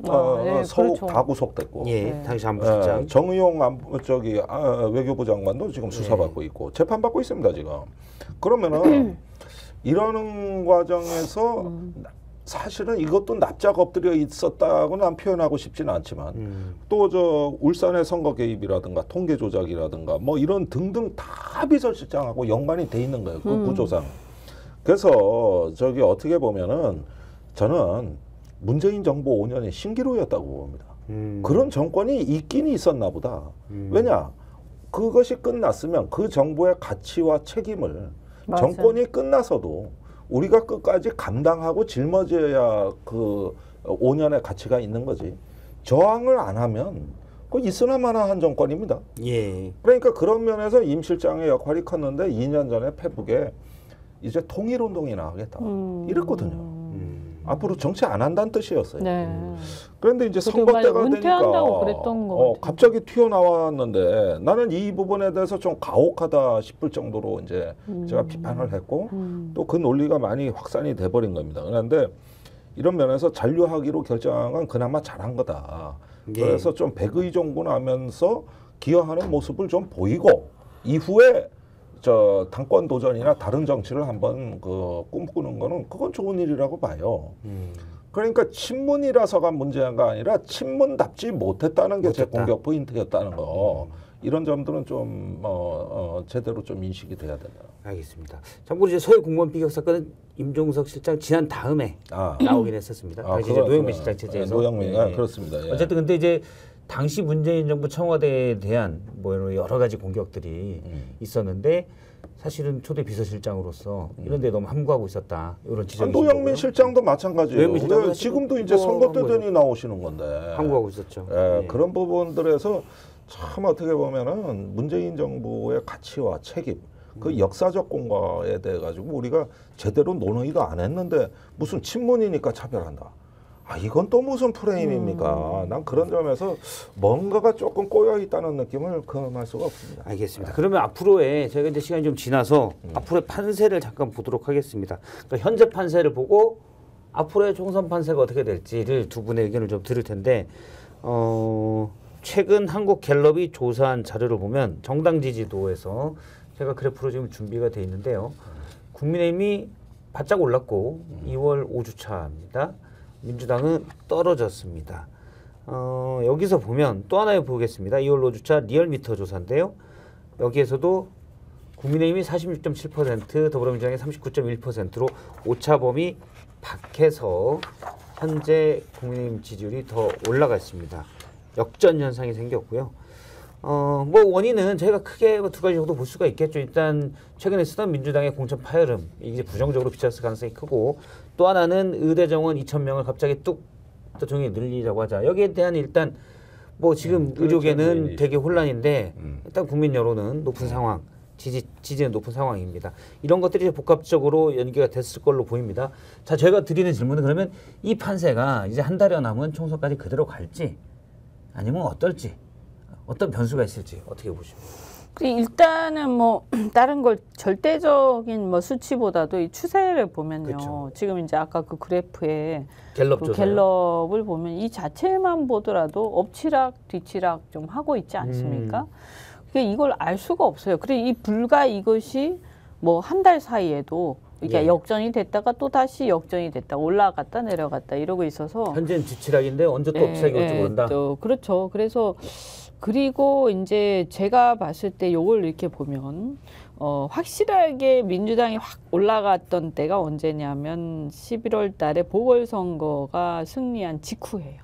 그렇죠. 다 구속됐고 당시 안보실장 정의용 외교부 장관도 지금 수사받고 있고 재판받고 있습니다 지금. 그러면은 이러는 과정에서 사실은 이것도 납작 엎드려 있었다고 난 표현하고 싶지는 않지만 또 울산의 선거 개입이라든가 통계 조작이라든가 뭐 이런 등등 다 비서실장하고 연관이 돼 있는 거예요. 그 구조상. 그래서 어떻게 보면은 저는 문재인 정부 5년의 신기루였다고 봅니다. 그런 정권이 있긴 있었나 보다. 왜냐? 그것이 끝났으면 그 정부의 가치와 책임을 맞아요. 정권이 끝나서도 우리가 끝까지 감당하고 짊어져야 그 5년의 가치가 있는 거지. 저항을 안 하면 그 있으나 마나 한 정권입니다. 예. 그러니까 그런 면에서 임 실장의 역할이 컸는데 2년 전에 페북에 이제 통일운동이 나가겠다 이랬거든요. 앞으로 정치 안 한다는 뜻이었어요. 네. 그런데 이제 그때 선거 말 때가 은퇴한다고 되니까 그랬던 것 같아요. 갑자기 튀어나왔는데 나는 이 부분에 대해서 좀 가혹하다 싶을 정도로 이제 제가 비판을 했고 또 그 논리가 많이 확산이 돼버린 겁니다. 그런데 이런 면에서 잔류하기로 결정한 건 그나마 잘한 거다. 예. 그래서 좀 백의종군하면서 기여하는 모습을 좀 보이고 이후에 저 당권 도전이나 다른 정치를 한번 그 꿈꾸는 거는 그건 좋은 일이라고 봐요. 그러니까 친문이라서가 문제가 아니라 친문답지 못했다는 게 제 공격 포인트였다는 거. 이런 점들은 좀 제대로 좀 인식이 돼야 된다. 알겠습니다. 참고로 이제 서해 공무원 비격 사건은 임종석 실장 지난 다음에 나오긴 했었습니다. 당시 이제 노영민 실장 체제에서. 노영민, 그렇습니다. 예. 어쨌든 근데 이제 당시 문재인 정부 청와대에 대한 뭐 여러 가지 공격들이 있었는데 사실은 초대 비서실장으로서 이런 데 너무 함구하고 있었다. 이런 지적이 노영민 실장도 마찬가지예요. 노영민 실장도 왜 지금도 이제 선거 때 되니 나오시는 건데. 함구하고 있었죠. 예, 그런 부분들에서 참 어떻게 보면은 문재인 정부의 가치와 책임, 그 역사적 공과에 대해 가지고 우리가 제대로 논의도 안 했는데 무슨 친문이니까 차별한다. 아, 이건 또 무슨 프레임입니까? 난 그런 점에서 뭔가가 조금 꼬여 있다는 느낌을 금할 수가 없습니다. 알겠습니다. 그러면 앞으로의 저희가 이제 시간이 좀 지나서 앞으로의 판세를 잠깐 보도록 하겠습니다. 그러니까 현재 판세를 보고 앞으로의 총선 판세가 어떻게 될지를 두 분의 의견을 좀 들을 텐데 최근 한국갤럽이 조사한 자료를 보면 정당 지지도에서 제가 그래프로 지금 준비가 돼 있는데요. 국민의힘이 바짝 올랐고 2월 5주차입니다. 민주당은 떨어졌습니다. 여기서 보면 또 하나 보겠습니다. 2월 5주차 리얼미터 조사인데요. 여기에서도 국민의힘이 46.7%, 더불어민주당이 39.1%로 오차 범위 밖에서 현재 국민의힘 지지율이 더 올라가 있습니다. 역전 현상이 생겼고요. 뭐 원인은 저희가 크게 두 가지 정도 볼 수가 있겠죠. 일단 최근에 쓰던 민주당의 공천 파열음 이게 부정적으로 비쳤을 가능성이 크고 또 하나는 의대 정원 2,000명을 갑자기 뚝 조용히 늘리자고 하자. 여기에 대한 일단 뭐 지금 의료계는 되게 혼란인데 일단 국민 여론은 높은 상황, 지지는 높은 상황입니다. 이런 것들이 복합적으로 연기가 됐을 걸로 보입니다. 자, 저희가 드리는 질문은 그러면 이 판세가 이제 한 달여 남은 총선까지 그대로 갈지 아니면 어떨지 어떤 변수가 있을지 어떻게 보십니까? 일단은 뭐 다른 걸 절대적인 뭐 수치보다도 이 추세를 보면요. 그쵸. 지금 이제 아까 그 그래프에 갤럽 그 조사요? 갤럽을 보면 이 자체만 보더라도 엎치락 뒤치락 좀 하고 있지 않습니까? 그러니까 이걸 알 수가 없어요. 그래 불과 이것이 뭐 한 달 사이에도 이게 역전이 됐다가 또 다시 역전이 됐다 올라갔다 내려갔다 이러고 있어서 현재는 뒤치락인데 언제 또 업사이가 올지 모른다. 또 그렇죠. 그래서 그리고 이제 제가 봤을 때 요걸 이렇게 보면 확실하게 민주당이 확 올라갔던 때가 언제냐면 11월 달에 보궐선거가 승리한 직후예요.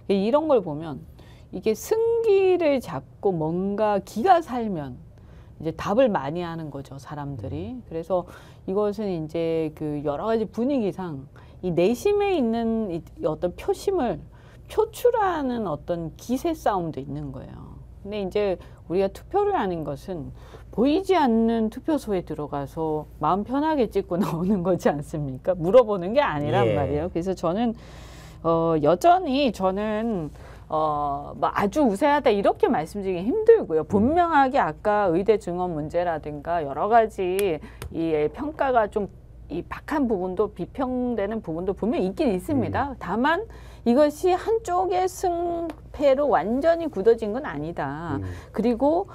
이런 걸 보면 이게 승기를 잡고 뭔가 기가 살면 이제 답을 많이 하는 거죠, 사람들이. 그래서 이것은 이제 그 여러 가지 분위기상 이 내심에 있는 이 어떤 표심을 표출하는 어떤 기세 싸움도 있는 거예요. 근데 이제 우리가 투표를 하는 것은 보이지 않는 투표소에 들어가서 마음 편하게 찍고 나오는 거지 않습니까? 물어보는 게 아니란 말이에요. 그래서 저는 여전히 저는 뭐 아주 우세하다 이렇게 말씀드리기 힘들고요. 분명하게 아까 의대 증원 문제라든가 여러 가지 이 평가가 좀 이 박한 부분도 비평되는 부분도 분명히 있긴 있습니다. 다만 이것이 한쪽의 승패로 완전히 굳어진 건 아니다. 그리고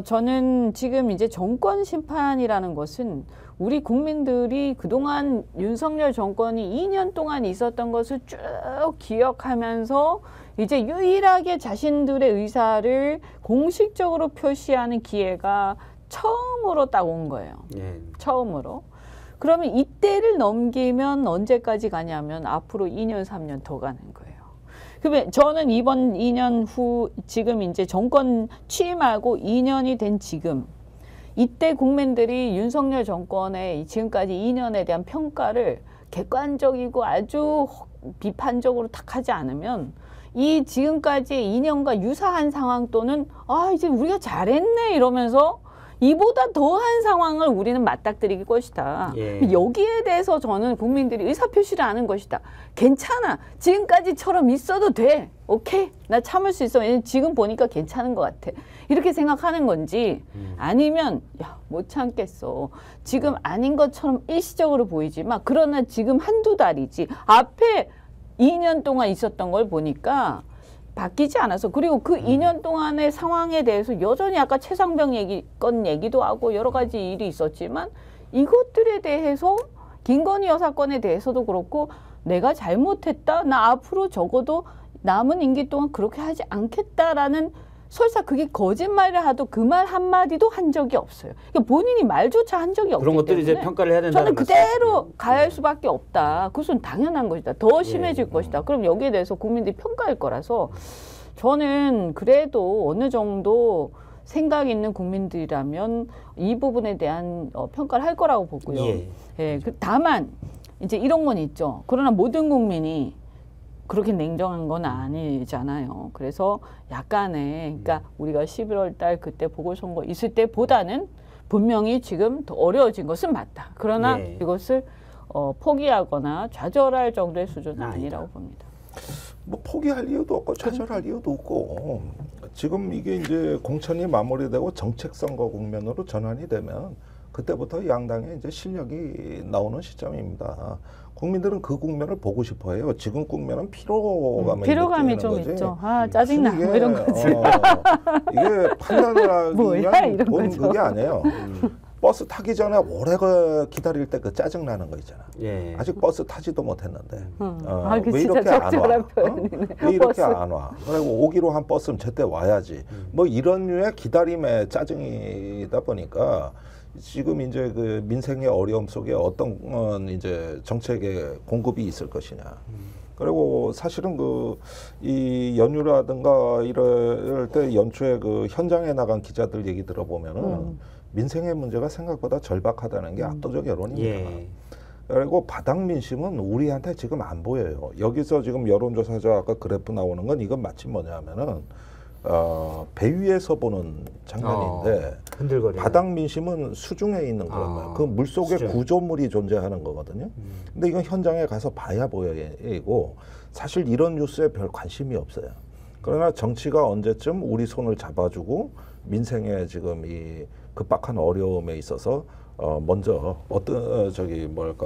저는 지금 이제 정권 심판이라는 것은 우리 국민들이 그동안 윤석열 정권이 2년 동안 있었던 것을 쭉 기억하면서 이제 유일하게 자신들의 의사를 공식적으로 표시하는 기회가 처음으로 딱 온 거예요. 처음으로. 그러면 이때를 넘기면 언제까지 가냐면 앞으로 2년, 3년 더 가는 거예요. 그러면 저는 이번 2년 후 지금 이제 정권 취임하고 2년이 된 지금 이때 국민들이 윤석열 정권의 지금까지 2년에 대한 평가를 객관적이고 아주 비판적으로 딱 하지 않으면 이 지금까지 2년과 유사한 상황 또는 아 이제 우리가 잘했네 이러면서 이보다 더한 상황을 우리는 맞닥뜨릴 것이다. 예. 여기에 대해서 저는 국민들이 의사표시를 하는 것이다. 괜찮아. 지금까지처럼 있어도 돼. 오케이. 나 참을 수 있어. 지금 보니까 괜찮은 것 같아. 이렇게 생각하는 건지 아니면 야, 못 참겠어. 지금 아닌 것처럼 일시적으로 보이지만 그러나 지금 한두 달이지. 앞에 2년 동안 있었던 걸 보니까 바뀌지 않아서 그리고 그 2년 동안의 상황에 대해서 여전히 아까 최상병 건 얘기도 하고 여러 가지 일이 있었지만 이것들에 대해서 김건희 여사 건에 대해서도 그렇고 내가 잘못했다. 나 앞으로 적어도 남은 임기 동안 그렇게 하지 않겠다라는 설사 그게 거짓말을 하도 그 말 한마디도 한 적이 없어요. 그러니까 본인이 말조차 한 적이 없기 그런 것들이 때문에 이제 평가를 해야 된다는 저는 그대로 말씀이시죠. 가야 할 수밖에 없다. 그것은 당연한 것이다. 더 심해질 것이다. 그럼 여기에 대해서 국민들이 평가할 거라서 저는 그래도 어느 정도 생각 있는 국민들이라면 이 부분에 대한 평가를 할 거라고 보고요. 예, 다만 이제 이런 건 있죠. 그러나 모든 국민이 그렇게 냉정한 건 아니잖아요. 그래서 약간의, 그러니까 우리가 11월 달 그때 보궐선거 있을 때보다는 분명히 지금 더 어려워진 것은 맞다. 그러나 예. 이것을 포기하거나 좌절할 정도의 수준은 아니라고 봅니다. 뭐 포기할 이유도 없고 좌절할 이유도 없고 지금 이게 이제 공천이 마무리되고 정책 선거 국면으로 전환이 되면 그때부터 양당의 이제 실력이 나오는 시점입니다. 국민들은 그 국면을 보고 싶어해요. 지금 국면은 피로감이 좀 거지. 있죠. 아 짜증나 이게, 뭐 이런 거지. 이게 판단을 하기 뭐야, 위한 이런 본 거죠. 그게 아니에요. 버스 타기 전에 오래 기다릴 때 그 짜증 나는 거 있잖아. 예. 아직 버스 타지도 못했는데 아, 그 왜 진짜 이렇게 안 와? 적절한 표현이네. 왜 이렇게 버스. 안 와? 그리고 오기로 한 버스는 제때 와야지. 뭐 이런 류의 기다림의 짜증이다 보니까 지금 이제 그 민생의 어려움 속에 어떤 이제 정책의 공급이 있을 것이냐. 그리고 사실은 그 이 연휴라든가 이럴 때 연초에 그 현장에 나간 기자들 얘기 들어보면은 민생의 문제가 생각보다 절박하다는 게 압도적 여론입니다. 예. 그리고 바닥 민심은 우리한테 지금 안 보여요. 여기서 지금 여론조사자 아까 그래프 나오는 건 이건 마침 뭐냐면은 배 위에서 보는 장면인데 흔들거리는. 바닥 민심은 수중에 있는 거예요. 그 물속에 수중. 구조물이 존재하는 거거든요. 근데 이건 현장에 가서 봐야 보이고 사실 이런 뉴스에 별 관심이 없어요. 그러나 정치가 언제쯤 우리 손을 잡아주고 민생의 지금 이 급박한 어려움에 있어서 먼저 어떤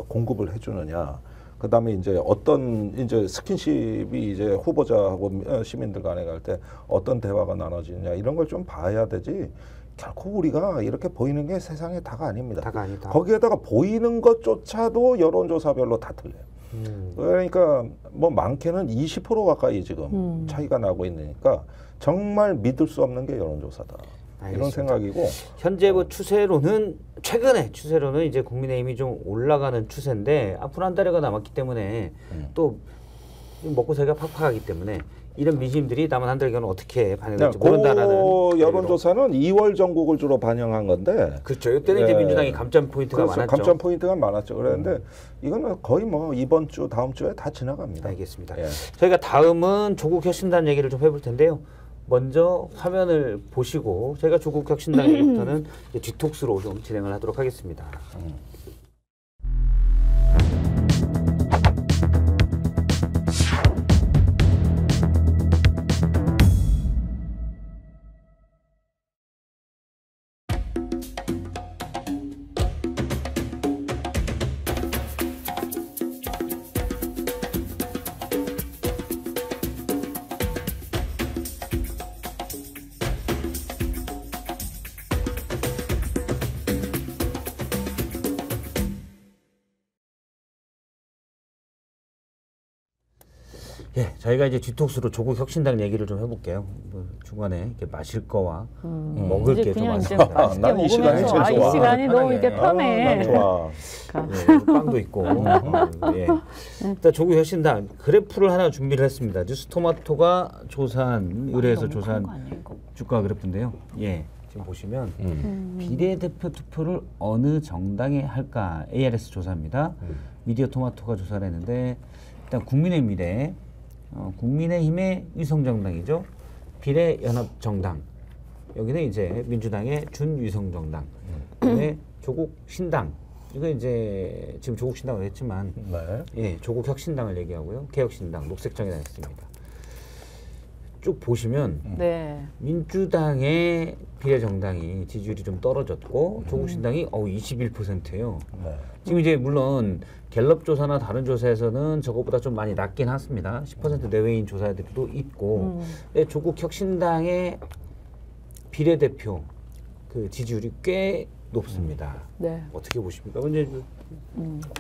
공급을 해주느냐. 그다음에 이제 어떤 이제 스킨십이 이제 후보자하고 시민들 간에 갈 때 어떤 대화가 나눠지느냐 이런 걸 좀 봐야 되지. 결코 우리가 이렇게 보이는 게 세상의 다가 아닙니다. 다가 아니다. 거기에다가 보이는 것조차도 여론조사별로 다 틀려요. 그러니까 뭐 많게는 20% 가까이 지금 차이가 나고 있으니까 정말 믿을 수 없는 게 여론조사다. 이런 알겠습니다. 생각이고 현재 뭐 추세로는 최근의 추세로는 이제 국민의힘이 좀 올라가는 추세인데 앞으로 한 달여가 남았기 때문에 또 먹고 살기가 팍팍하기 때문에 이런 민심들이 남은 한 달여는 어떻게 반영될지 모른다라는 그 여론조사는 2월 전국을 주로 반영한 건데 그렇죠. 이때는 이제 민주당이 감점 포인트가 그렇죠. 많았죠. 감점 포인트가 많았죠. 그런데 이거는 거의 뭐 이번 주 다음 주에 다 지나갑니다. 알겠습니다. 예. 저희가 다음은 조국 혁신단 얘기를 좀 해볼 텐데요. 먼저 화면을 보시고 저희가 조국 혁신단 얘기부터는 이제 뒤톡스로 좀 진행을 하도록 하겠습니다. 예, 저희가 이제 뒤통수로 조국 혁신당 얘기를 좀 해볼게요. 뭐 중간에 이렇게 마실 거와 먹을 이제 게 좀 그냥 이제 많습니다. 맛있게 난이 시간이 먹으면서 제일 이 좋아. 시간이 너무 이제 난 편해. 좋아. 예, 빵도 있고. 예. 일단 조국 혁신당 그래프를 하나 준비를 했습니다. 뉴스토마토가 조사한 의뢰해서 너무 조사한 큰거 아니야, 이거? 주가 그래프인데요. 예, 지금 보시면 비례대표 투표를 어느 정당에 할까 ARS 조사입니다. 미디어 토마토가 조사를 했는데 일단 국민의 미래, 국민의힘의 위성정당이죠. 비례연합정당. 여기는 이제 민주당의 준위성정당. 그다음에 조국 신당. 이거 이제 지금 조국 신당을 했지만 네. 예, 조국 혁신당을 얘기하고요. 개혁신당, 녹색정의당 했습니다. 쭉 보시면 네. 민주당의 비례정당이 지지율이 좀 떨어졌고 조국 신당이 21%예요. 네. 지금 이제 물론 갤럽 조사나 다른 조사에서는 저것보다 좀 많이 낮긴 했습니다. 10% 내외인 조사들도 있고 조국 혁신당의 비례대표 그 지지율이 꽤 높습니다. 네. 어떻게 보십니까? 근데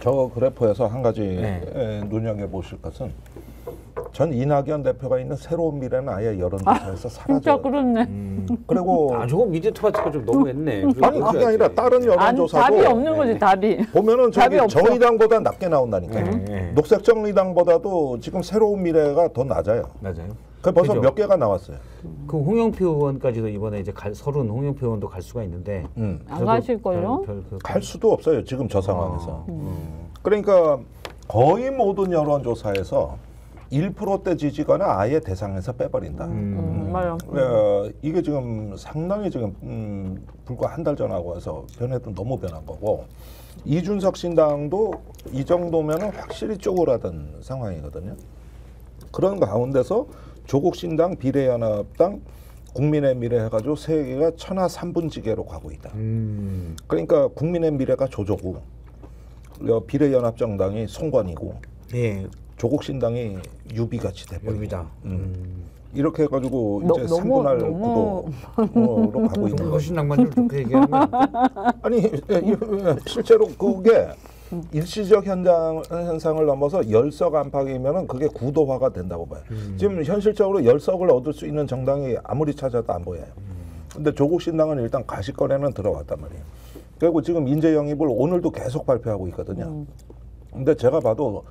저 그래프에서 한 가지 네. 눈여겨보실 것은 전 이낙연 대표가 있는 새로운 미래는 아예 여론조사에서 진짜 사라져요. 그렇네. 그리고 저거 미디어 토마토가 좀 너무했네. 아니 그게 아니라 다른 여론조사도 답이 없는 거지, 답이. 보면은 답이 저기 없어. 정의당보다 낮게 나온다니까요. 네. 녹색 정의당보다도 지금 새로운 미래가 더 낮아요. 맞아요. 그 벌써 그죠? 몇 개가 나왔어요. 그 홍영표 의원까지도 이번에 이제 서른 홍영표 의원도 갈 수가 있는데 안 가실걸요? 갈 수도 없어요. 지금 저 상황에서. 그러니까 거의 모든 여론조사에서 1%대 지지거나 아예 대상에서 빼버린다. 맞아요. 이게 지금 상당히 지금 불과 한 달 전하고 해서 변해도 너무 변한 거고 이준석 신당도 이 정도면은 확실히 쪼그라든 상황이거든요. 그런 가운데서 조국 신당, 비례연합당, 국민의 미래 해가지고 세 개가 천하 삼분지계로 가고 있다. 그러니까 국민의 미래가 조조고 비례연합정당이 송관이고 예, 조국 신당이 유비같이 돼버리고 여기다. 이렇게 해가지고 이제 너무- 3분할 너무- 구도로 가고 있는 조국 거죠. 혁신당만 그렇게 얘기하면 아니 실제로 그게 일시적 현상을 넘어서 열석 안팎이면은 그게 구도화가 된다고 봐요. 지금 현실적으로 열석을 얻을 수 있는 정당이 아무리 찾아도 안 보여요. 근데 조국 신당은 일단 가시거래는 들어왔단 말이에요. 그리고 지금 인재 영입을 오늘도 계속 발표하고 있거든요. 근데 제가 봐도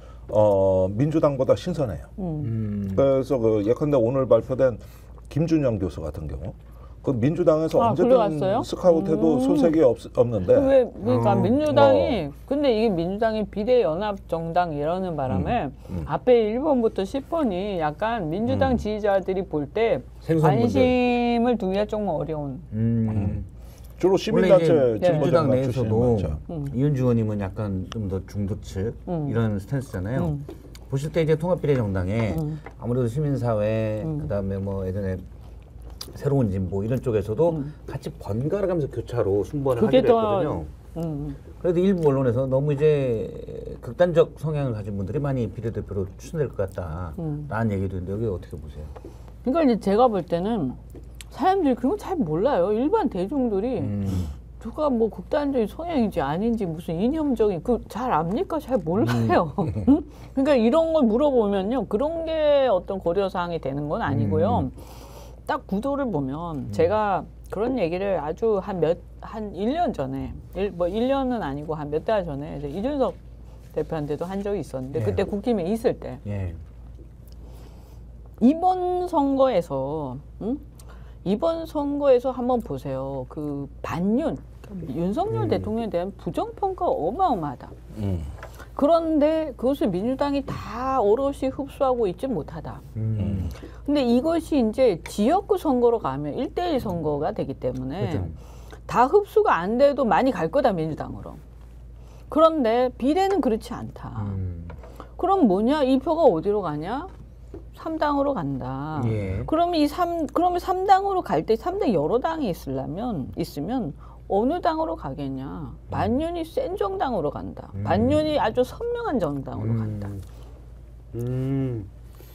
민주당보다 신선해요. 그래서 그 예컨대 오늘 발표된 김준영 교수 같은 경우 그 민주당에서 언제든 들어갔어요? 스카우트해도 손색이 없는데 그러니까 민주당이 근데 이게 민주당이 비례연합정당 이러는 바람에 앞에 1번부터 10번이 약간 민주당 지지자들이 볼 때 생소한 관심을 두기가 조금 어려운. 주로 원래 시민단체 이제 민주당 진보정당 출신이 내에서도 많죠. 이현주 의원님은 약간 좀 더 중도측 이런 스탠스잖아요. 보실 때 이제 통합비례정당에 아무래도 시민사회 그다음에 뭐 예전에 새로운 진보 이런 쪽에서도 같이 번갈아 가면서 교차로 순번을 그게 하기로 더- 했거든요. 그래도 일부 언론에서 너무 이제 극단적 성향을 가진 분들이 많이 비례대표로 추천될 것 같다라는 얘기도 있는데 여기 어떻게 보세요? 그러니까 이제 제가 볼 때는 사람들이 그런 거 잘 몰라요. 일반 대중들이 누가 뭐 극단적인 성향인지 아닌지 무슨 이념적인 그 잘 압니까? 잘 몰라요. 응? 그러니까 이런 걸 물어보면요. 그런 게 어떤 고려사항이 되는 건 아니고요. 딱 구도를 보면 제가 그런 얘기를 아주 한 1년 전에 뭐 1년은 아니고 한 몇 달 전에 이제 이준석 대표한테도 한 적이 있었는데 예. 그때 국힘에 있을 때 예. 이번 선거에서 이번 선거에서 한번 보세요. 그 반윤 윤석열 대통령에 대한 부정평가가 어마어마하다. 그런데 그것을 민주당이 다 오롯이 흡수하고 있지 못하다. 근데 이것이 이제 지역구 선거로 가면 1대1 선거가 되기 때문에 그렇죠. 다 흡수가 안 돼도 많이 갈 거다 민주당으로. 그런데 비례는 그렇지 않다. 그럼 뭐냐? 이 표가 어디로 가냐? 3당으로 간다. 예. 그러면 그러면 3당으로 갈 때 3당 여러 당이 있으면 어느 당으로 가겠냐? 반윤이 센 정당으로 간다. 반윤이 아주 선명한 정당으로 간다.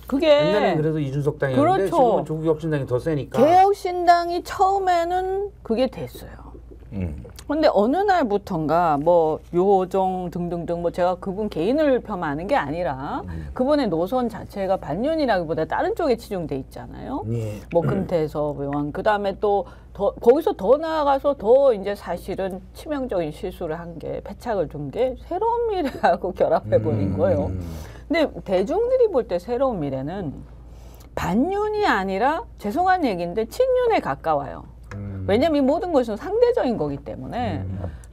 그게 옛날에는 그래도 이준석 당이었는데 그렇죠. 지금은 조국 혁신당이 더 세니까. 개혁신당이 처음에는 그게 됐어요. 근데 어느 날부턴가 뭐 요정 등등등 뭐 제가 그분 개인을 폄하하는 게 아니라 그분의 노선 자체가 반윤이라기보다 다른 쪽에 치중돼 있잖아요. 예. 뭐 금태섭 의원 그다음에 또 거기서 더 나아가서 더 이제 사실은 치명적인 실수를 한 게 패착을 둔 게 새로운 미래하고 결합해 버린 거예요. 근데 대중들이 볼 때 새로운 미래는 반윤이 아니라 죄송한 얘기인데 친윤에 가까워요. 왜냐면 이 모든 것은 상대적인 거기 때문에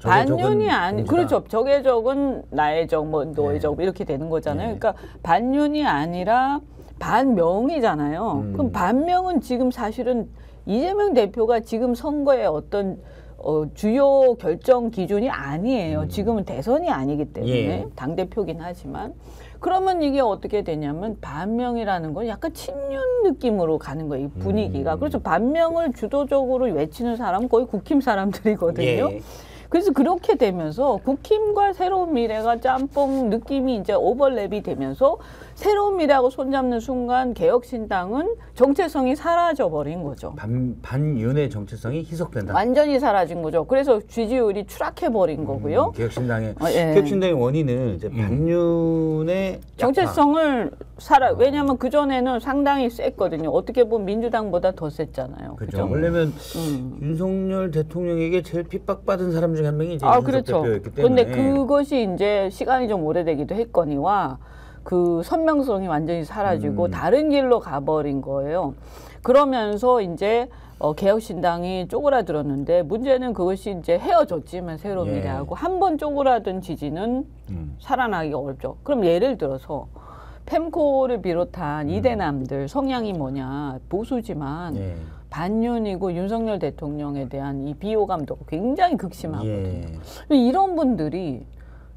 반윤이 아니 그렇죠. 적의 적은 나의 적, 뭐 너의 적 이렇게 되는 거잖아요. 그러니까 반윤이 아니라 반명이잖아요. 그럼 반명은 지금 사실은 이재명 대표가 지금 선거의 어떤 주요 결정 기준이 아니에요. 지금은 대선이 아니기 때문에 당대표긴 하지만 그러면 이게 어떻게 되냐면 반명이라는 건 약간 친윤 느낌으로 가는 거예요. 이 분위기가. 그래서 반명을 주도적으로 외치는 사람은 거의 국힘 사람들이거든요. 그래서 그렇게 되면서 국힘과 새로운 미래가 짬뽕 느낌이 이제 오버랩이 되면서 새로운 미래하고 손잡는 순간 개혁신당은 정체성이 사라져버린 거죠. 반윤의 정체성이 희석된다. 완전히 사라진 거죠. 그래서 지지율이 추락해버린 거고요. 개혁신당의 개혁신당의 원인은 이제 반윤의 정체성을 왜냐하면 그 전에는 상당히 셌거든요. 어떻게 보면 민주당보다 더 셌잖아요. 그죠. 원래는 윤석열 대통령에게 제일 핍박받은 사람 중에 한 명이 이제 이준석 그렇죠. 대표였기 때문에. 근데 그것이 이제 시간이 좀 오래되기도 했거니와 그 선명성이 완전히 사라지고 다른 길로 가버린 거예요. 그러면서 이제 개혁신당이 쪼그라들었는데 문제는 그것이 이제 헤어졌지만 새로운 미래하고 한 번 쪼그라든 지지는 살아나기가 어렵죠. 그럼 예를 들어서 펜코를 비롯한 이대남들 성향이 뭐냐 보수지만 반윤이고 윤석열 대통령에 대한 이 비호감도 굉장히 극심하거든요. 이런 분들이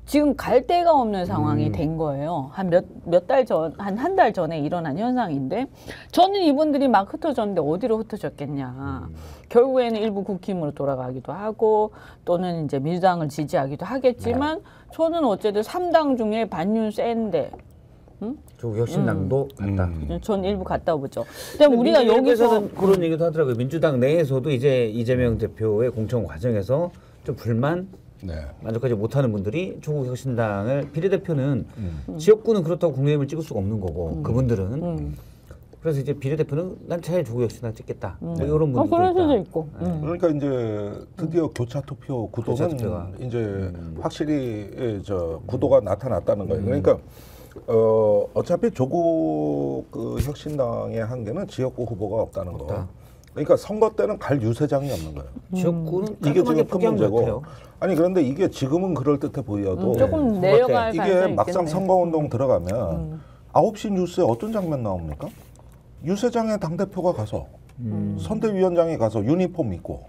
지금 갈 데가 없는 상황이 된 거예요. 한 몇 달 전, 한 달 전에 일어난 현상인데 저는 이분들이 막 흩어졌는데 어디로 흩어졌겠냐. 결국에는 일부 국힘으로 돌아가기도 하고 또는 이제 민주당을 지지하기도 하겠지만 저는 어쨌든 3당 중에 반윤 센데 조국 혁신당도 갔다. 전 일부 갔다 오죠. 근데 우리가 여기서 그런 얘기도 하더라고요. 민주당 내에서도 이제 이재명 대표의 공천 과정에서 좀 불만 만족하지 못하는 분들이 조국 혁신당을 비례대표는 지역구는 그렇다고 국민의힘을 찍을 수가 없는 거고 그분들은 그래서 이제 비례대표는 난 차라리 조국 혁신당 찍겠다. 뭐 이런 분들도 그럴 수도 있다. 있고. 그러니까 이제 드디어 교차 투표 구도는 이제 확실히 구도가 나타났다는 거예요. 그러니까 어차피 조국 그 혁신당의 한계는 지역구 후보가 없다는 거. 그러니까 선거 때는 갈 유세장이 없는 거예요. 지역구는 이게 지금 큰 포기한 것 문제고. 같아요. 아니 그런데 이게 지금은 그럴 듯해 보여도 조금 내려갈 이게 가능성이 막상 있겠네. 선거운동 들어가면 9시 뉴스에 어떤 장면 나옵니까? 유세장에 당대표가 가서 선대위원장이 가서 유니폼 입고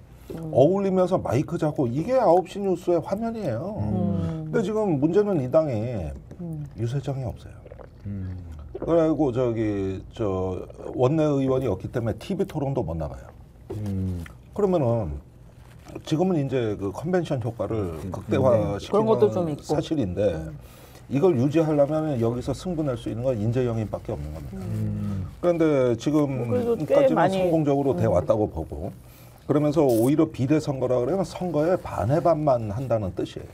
어울리면서 마이크 잡고 이게 9시 뉴스의 화면이에요. 근데 지금 문제는 이 당에 유세장이 없어요. 그리고 원내 의원이 없기 때문에 TV 토론도 못 나가요. 그러면은 지금은 이제 그 컨벤션 효과를 그런 것도 좀 극대화시키는 있고. 사실인데 이걸 유지하려면 여기서 승부낼 수 있는 건 인재영입밖에 없는 겁니다. 그런데 그래도 꽤 지금까지는 많이 성공적으로 돼 왔다고 보고 그러면서 오히려 비례선거라 그러면 선거에 반의 반만 한다는 뜻이에요.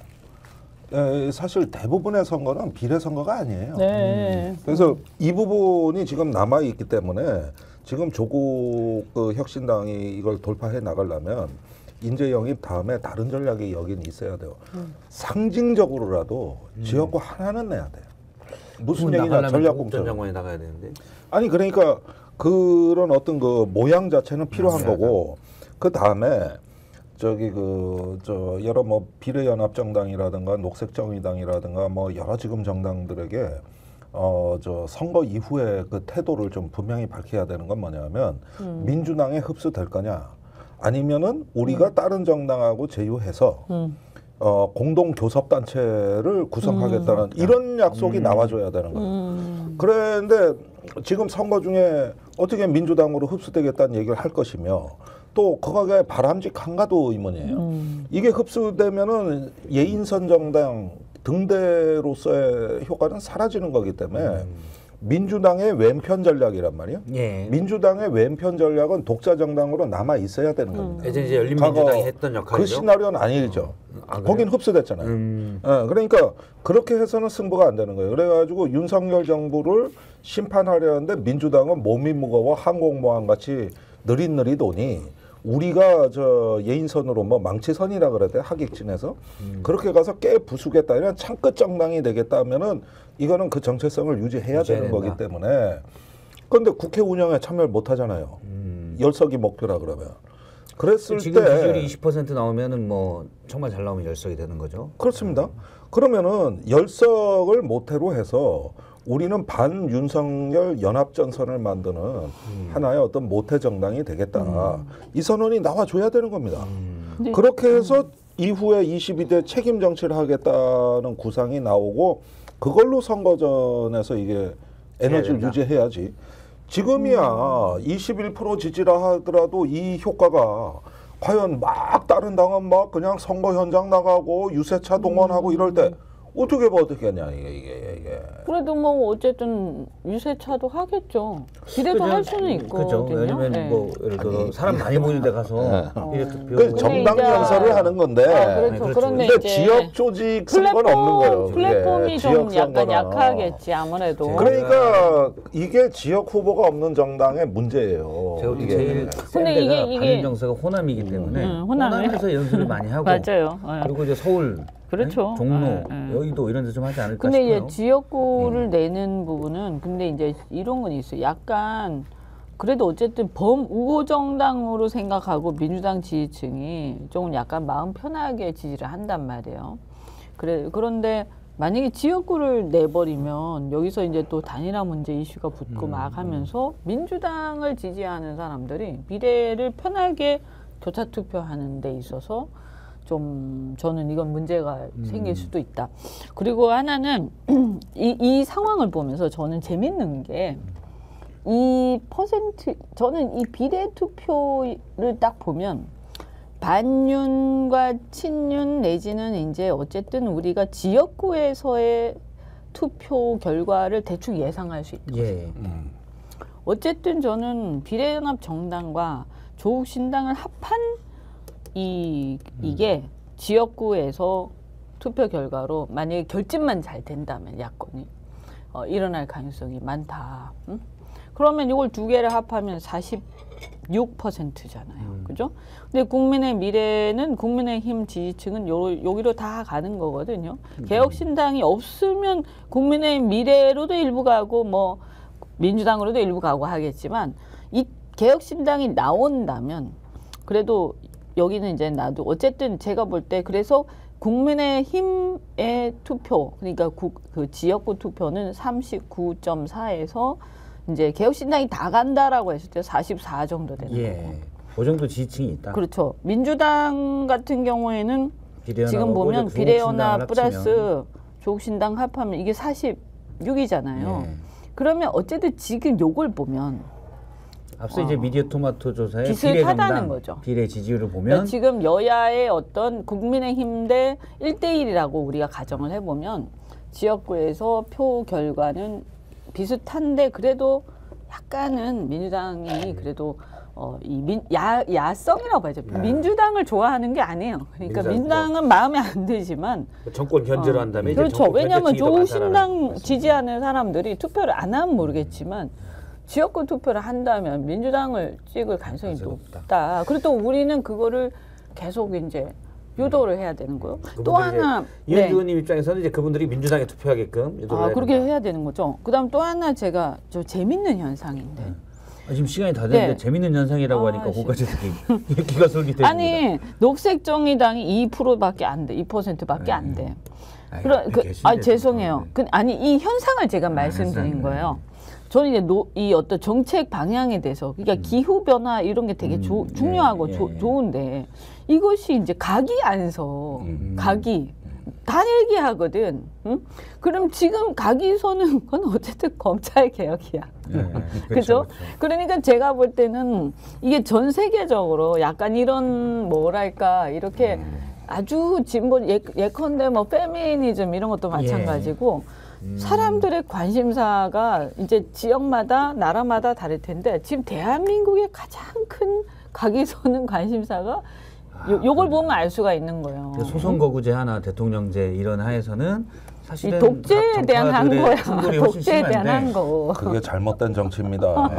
사실 대부분의 선거는 비례선거가 아니에요. 그래서 이 부분이 지금 남아있기 때문에 지금 조국 그 혁신당이 이걸 돌파해 나가려면 인재 영입 다음에 다른 전략이 여긴 있어야 돼요. 상징적으로라도 지역구 하나는 내야 돼요. 무슨 얘기냐? 전략 공천. 장관이 나가야 되는데. 아니 그러니까 그런 어떤 그 모양 자체는 필요한 거고 그 다음에 여러 뭐 비례연합정당이라든가 녹색정의당이라든가 뭐 여러 지금 정당들에게 선거 이후에 그 태도를 좀 분명히 밝혀야 되는 건 뭐냐면 민주당에 흡수될 거냐 아니면은 우리가 다른 정당하고 제휴해서 공동 교섭단체를 구성하겠다는 이런 약속이 나와줘야 되는 거예요. 그런데 지금 선거 중에 어떻게 민주당으로 흡수되겠다는 얘기를 할 것이며 또 거기에 바람직한가도 의문이에요. 이게 흡수되면은 예인선 정당 등대로서의 효과는 사라지는 거기 때문에 민주당의 왼편 전략이란 말이에요. 예. 민주당의 왼편 전략은 독자 정당으로 남아 있어야 되는 겁니다. 이제 열린민주당이 했던 역할이죠. 그 시나리오는 아니죠. 거긴 흡수됐잖아요. 그러니까 그렇게 해서는 승부가 안 되는 거예요. 그래가지고 윤석열 정부를 심판하려는데 민주당은 몸이 무거워 항공모함 같이 느릿느릿 오니 우리가 저 예인선으로 뭐 망치선이라 그러대 하객진에서 그렇게 가서 깨 부수겠다 이런 창끝 정당이 되겠다 하면은 이거는 그 정체성을 유지해야 되는 거기 때문에 그런데 국회 운영에 참여를 못 하잖아요. 열석이 목표라 그러면 그랬을 지금 때 비율이 20% 나오면은 뭐 정말 잘 나오면 열석이 되는 거죠. 그렇습니다. 그러면은 열석을 모태로 해서 우리는 반 윤석열 연합전선을 만드는 하나의 어떤 모태 정당이 되겠다. 이 선언이 나와줘야 되는 겁니다. 그렇게 해서 이후에 22대 책임 정치를 하겠다는 구상이 나오고 그걸로 선거전에서 이게 에너지를 유지해야지. 지금이야 21% 지지라 하더라도 이 효과가 과연 막 다른 당은 막 그냥 선거 현장 나가고 유세차 동원하고 이럴 때 어떻게 버티겠냐 이게. 그래도 뭐 어쨌든 유세차도 하겠죠. 기대도 할 수는 있거든요. 그죠. 왜냐면 네. 뭐 예를 들어 사람 많이 모이는 데 가서 비례투표 그 정당 이제- 연설을 하는 건데 그렇죠. 그렇죠. 그런데 근데 이제 지역 조직 선거는 없는 거예요. 그게. 플랫폼이 좀 지역 약간 선거나. 약하겠지 아무래도. 그러니까 이게 지역 후보가 없는 정당의 문제예요. 제가 이게. 제일 센 근데 데가 이게- 반윤정서가 호남이기 때문에 호남에? 호남에서 연습을 많이 하고 맞아요. 네. 그리고 이제 서울, 그렇죠. 종로, 네. 여의도 이런 데 좀 하지 않을까 근데 싶어요. 이제 지역구를 내는 부분은 근데 이제 이런 건 있어요. 약간 그래도 어쨌든 범우호 정당으로 생각하고 민주당 지지층이 조금 약간 마음 편하게 지지를 한단 말이에요. 그런데 만약에 지역구를 내버리면 여기서 이제 또 단일화 문제 이슈가 붙고 막 하면서 민주당을 지지하는 사람들이 비례를 편하게 교차 투표하는 데 있어서 좀 저는 이건 문제가 생길 수도 있다. 그리고 하나는 이 상황을 보면서 저는 재밌는 게 이 퍼센트 저는 이 비례 투표를 딱 보면 반윤과 친윤 내지는 이제 어쨌든 우리가 지역구에서의 투표 결과를 대충 예상할 수 있다. 예. 어쨌든 저는 비례연합 정당과 조국 신당을 합한 이게 지역구에서 투표 결과로 만약에 결집만 잘 된다면 야권이 일어날 가능성이 많다. 응? 그러면 이걸 두 개를 합하면 46%잖아요. 그죠? 근데 국민의 미래는 국민의힘 지지층은 여기로 다 가는 거거든요. 개혁신당이 없으면 국민의힘 미래로도 일부 가고 뭐 민주당으로도 일부 가고 하겠지만 이 개혁신당이 나온다면 그래도 여기는 이제 나도 어쨌든 제가 볼 때 그래서 국민의힘의 투표 그러니까 그 지역구 투표는 39.4에서 이제 개혁신당이 다 간다라고 했을 때 44 정도 되는 거고. 예. 그 정도 지지층이 있다. 그렇죠. 민주당 같은 경우에는 지금 비례연합하고 보면 이제 비례연합 조국신당을 플러스 조국신당 합하면 이게 46이잖아요. 예. 그러면 어쨌든 지금 요걸 보면 앞서 이제 미디어 토마토 조사에 비슷하다는 비례정당, 거죠. 비례 지지율을 보면 그러니까 지금 여야의 어떤 국민의힘 대 1대1이라고 우리가 가정을 해보면 지역구에서 표 결과는 비슷한데 그래도 약간은 민주당이 그래도 야성이라고 봐야죠. 민주당을 좋아하는 게 아니에요. 그러니까 민주당은 마음에 안 들지만 정권 견제를 한다면 이제 그렇죠. 정권 왜냐하면 견제층이 더 많다라는 조국신당 지지하는 사람들이 투표를 안 하면 모르겠지만 지역구 투표를 한다면 민주당을 찍을 가능성이 높다. 그리고 또 우리는 그거를 계속 이제 유도를 해야 되는 거요. 또 하나 이현 의원님 입장에서는 이제 그분들이 민주당에 투표하게끔 유도를 해야 그렇게 된다. 해야 되는 거죠. 그다음 또 하나 제가 저 재밌는 현상인데 지금 시간이 다 됐는데 네. 재밌는 현상이라고 하니까 그거까지 기가 솔깃해집니다. 아니 녹색정의당이 2%밖에 안 돼, 2%밖에 안 돼. 죄송해요. 아니 이 현상을 제가 말씀드린 거예요. 저는 이제 이 어떤 정책 방향에 대해서 그러니까 기후 변화 이런 게 되게 중요하고 좋은데 이것이 이제 각이 안 서. 각이 다 얘기하거든. 응? 그럼 지금 각이 서는 건 어쨌든 검찰 개혁이야. 그죠? 그러니까 제가 볼 때는 이게 전 세계적으로 약간 이런 뭐랄까 이렇게 아주 진보 예컨대 뭐 페미니즘 이런 것도 마찬가지고 사람들의 관심사가 이제 지역마다 나라마다 다를 텐데 지금 대한민국의 가장 큰 각이 서는 관심사가 요걸 보면 알 수가 있는 거예요. 소선거구제 하나 대통령제 이런 하에서는 사실은 이 독재에 대한 한 거야. 독재에 대한 심한데 한 거. 그게 잘못된 정치입니다.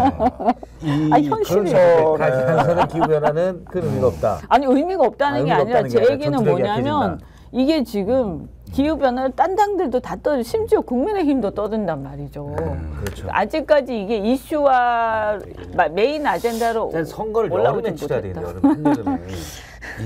현실이 가기선의 기후변화는 큰 의미가 없다. 아니 의미가 없다는 게 아니라 제 얘기는 전투력이 뭐냐면 약해진다. 이게 지금 기후변화를 딴 당들도 다 떠들, 심지어 국민의힘도 떠든단 말이죠. 그렇죠. 아직까지 이게 이슈화 메인 아젠다로 일단 선거를 올라오진 여름에 치러야 못했다. 되는데 한여름에.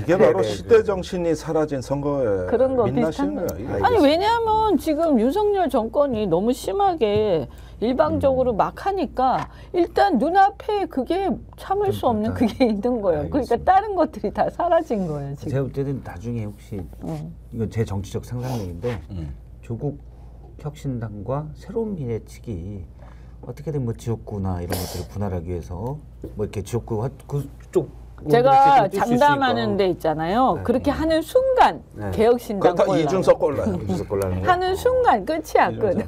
이게 바로 시대 정신이 사라진 선거에 그런 거 민낯인 비슷한 거예요. 거. 이게. 아니 왜냐하면 지금 윤석열 정권이 너무 심하게 일방적으로 막 하니까 일단 눈앞에 그게 참을 수 없는 그게 있는 거예요. 그러니까 다른 것들이 다 사라진 거예요 지금. 제가 볼 때는 나중에 혹시 이건 제 정치적 상상력인데 조국 혁신당과 새로운 미래 측이 어떻게든 뭐 지역구나 이런 것들을 분할하기 위해서 뭐 이렇게 지역구 그쪽 제가 장담하는 데 있잖아요. 그렇게 하는 순간 개혁신당 그렇다 꼴라요. 이준석 꼴라요. 이준석 꼴라는 거. 하는 순간 끝이었거든.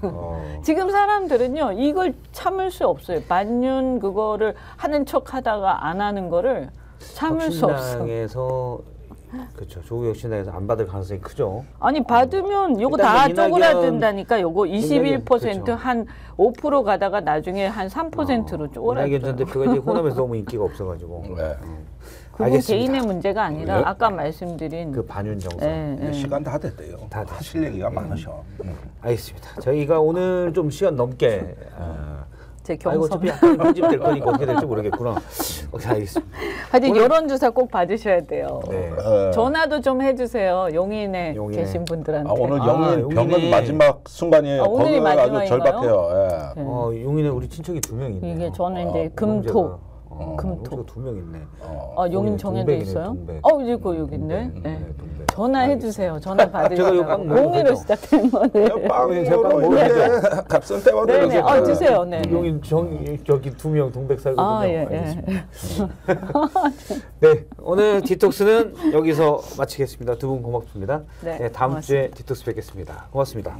지금 사람들은요 이걸 참을 수 없어요. 반윤 그거를 하는 척 하다가 안 하는 거를 참을 수 없어. 혁신당에서 그렇죠. 조국 혁신당에서 안 받을 가능성이 크죠. 아니 받으면 요거 일단 다 뭐 쪼그라든다니까. 요거 21% 그렇죠. 한 5% 가다가 나중에 한 3%로 이낙연 전 쪼그라들어요. 대표가 이제 호남에서 너무 인기가 없어가지고 네. 그건 알겠습니다. 개인의 문제가 아니라 네. 아까 말씀드린 그 반윤 정서. 시간 다 됐대요. 다 됐어요. 하실 얘기가 많으셔. 알겠습니다. 저희가 오늘 좀 시간 넘게 제 아이고 경험. 어차피 약간 편집될 거니까 어떻게 될지 모르겠구나. 오케이, 알겠습니다. 하여튼 여론조사 꼭 받으셔야 돼요. 네. 전화도 좀 해주세요. 용인에 용인에. 계신 분들한테. 오늘 영인 용인에. 병은 마지막 순간이에요. 오늘이 거기가 아주 마지막인가요? 절박해요. 예. 용인에 우리 친척이 2명 있네요. 이게 저는 이제 용재가. 금토. 금토가 2명 있네. 용인 정해져 동백이네, 있어요? 동백. 이제 그 여기 있네. 네. 동백. 전화해 주세요. 전화 제가 이거 받으시라고. 빵 먹어도 02로 되죠? 시작되는 거네. 빵으로 네. 이제 값은 네네. 떼어드리죠. 주세요. 네. 용인 저기 2명 동백 살거든요. 아, 예, 알겠습니다. 네, 오늘 디톡스는 여기서 마치겠습니다. 두 분 고맙습니다. 네, 네, 다음 고맙습니다. 주에 디톡스 뵙겠습니다. 고맙습니다.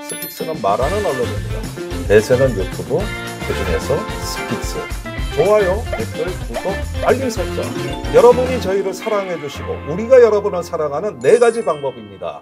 스픽스는 말하는 언론입니다. 대세는 유튜브, 그중에서 스픽스. 좋아요, 댓글, 구독, 알림 설정. 여러분이 저희를 사랑해 주시고 우리가 여러분을 사랑하는 4가지 방법입니다.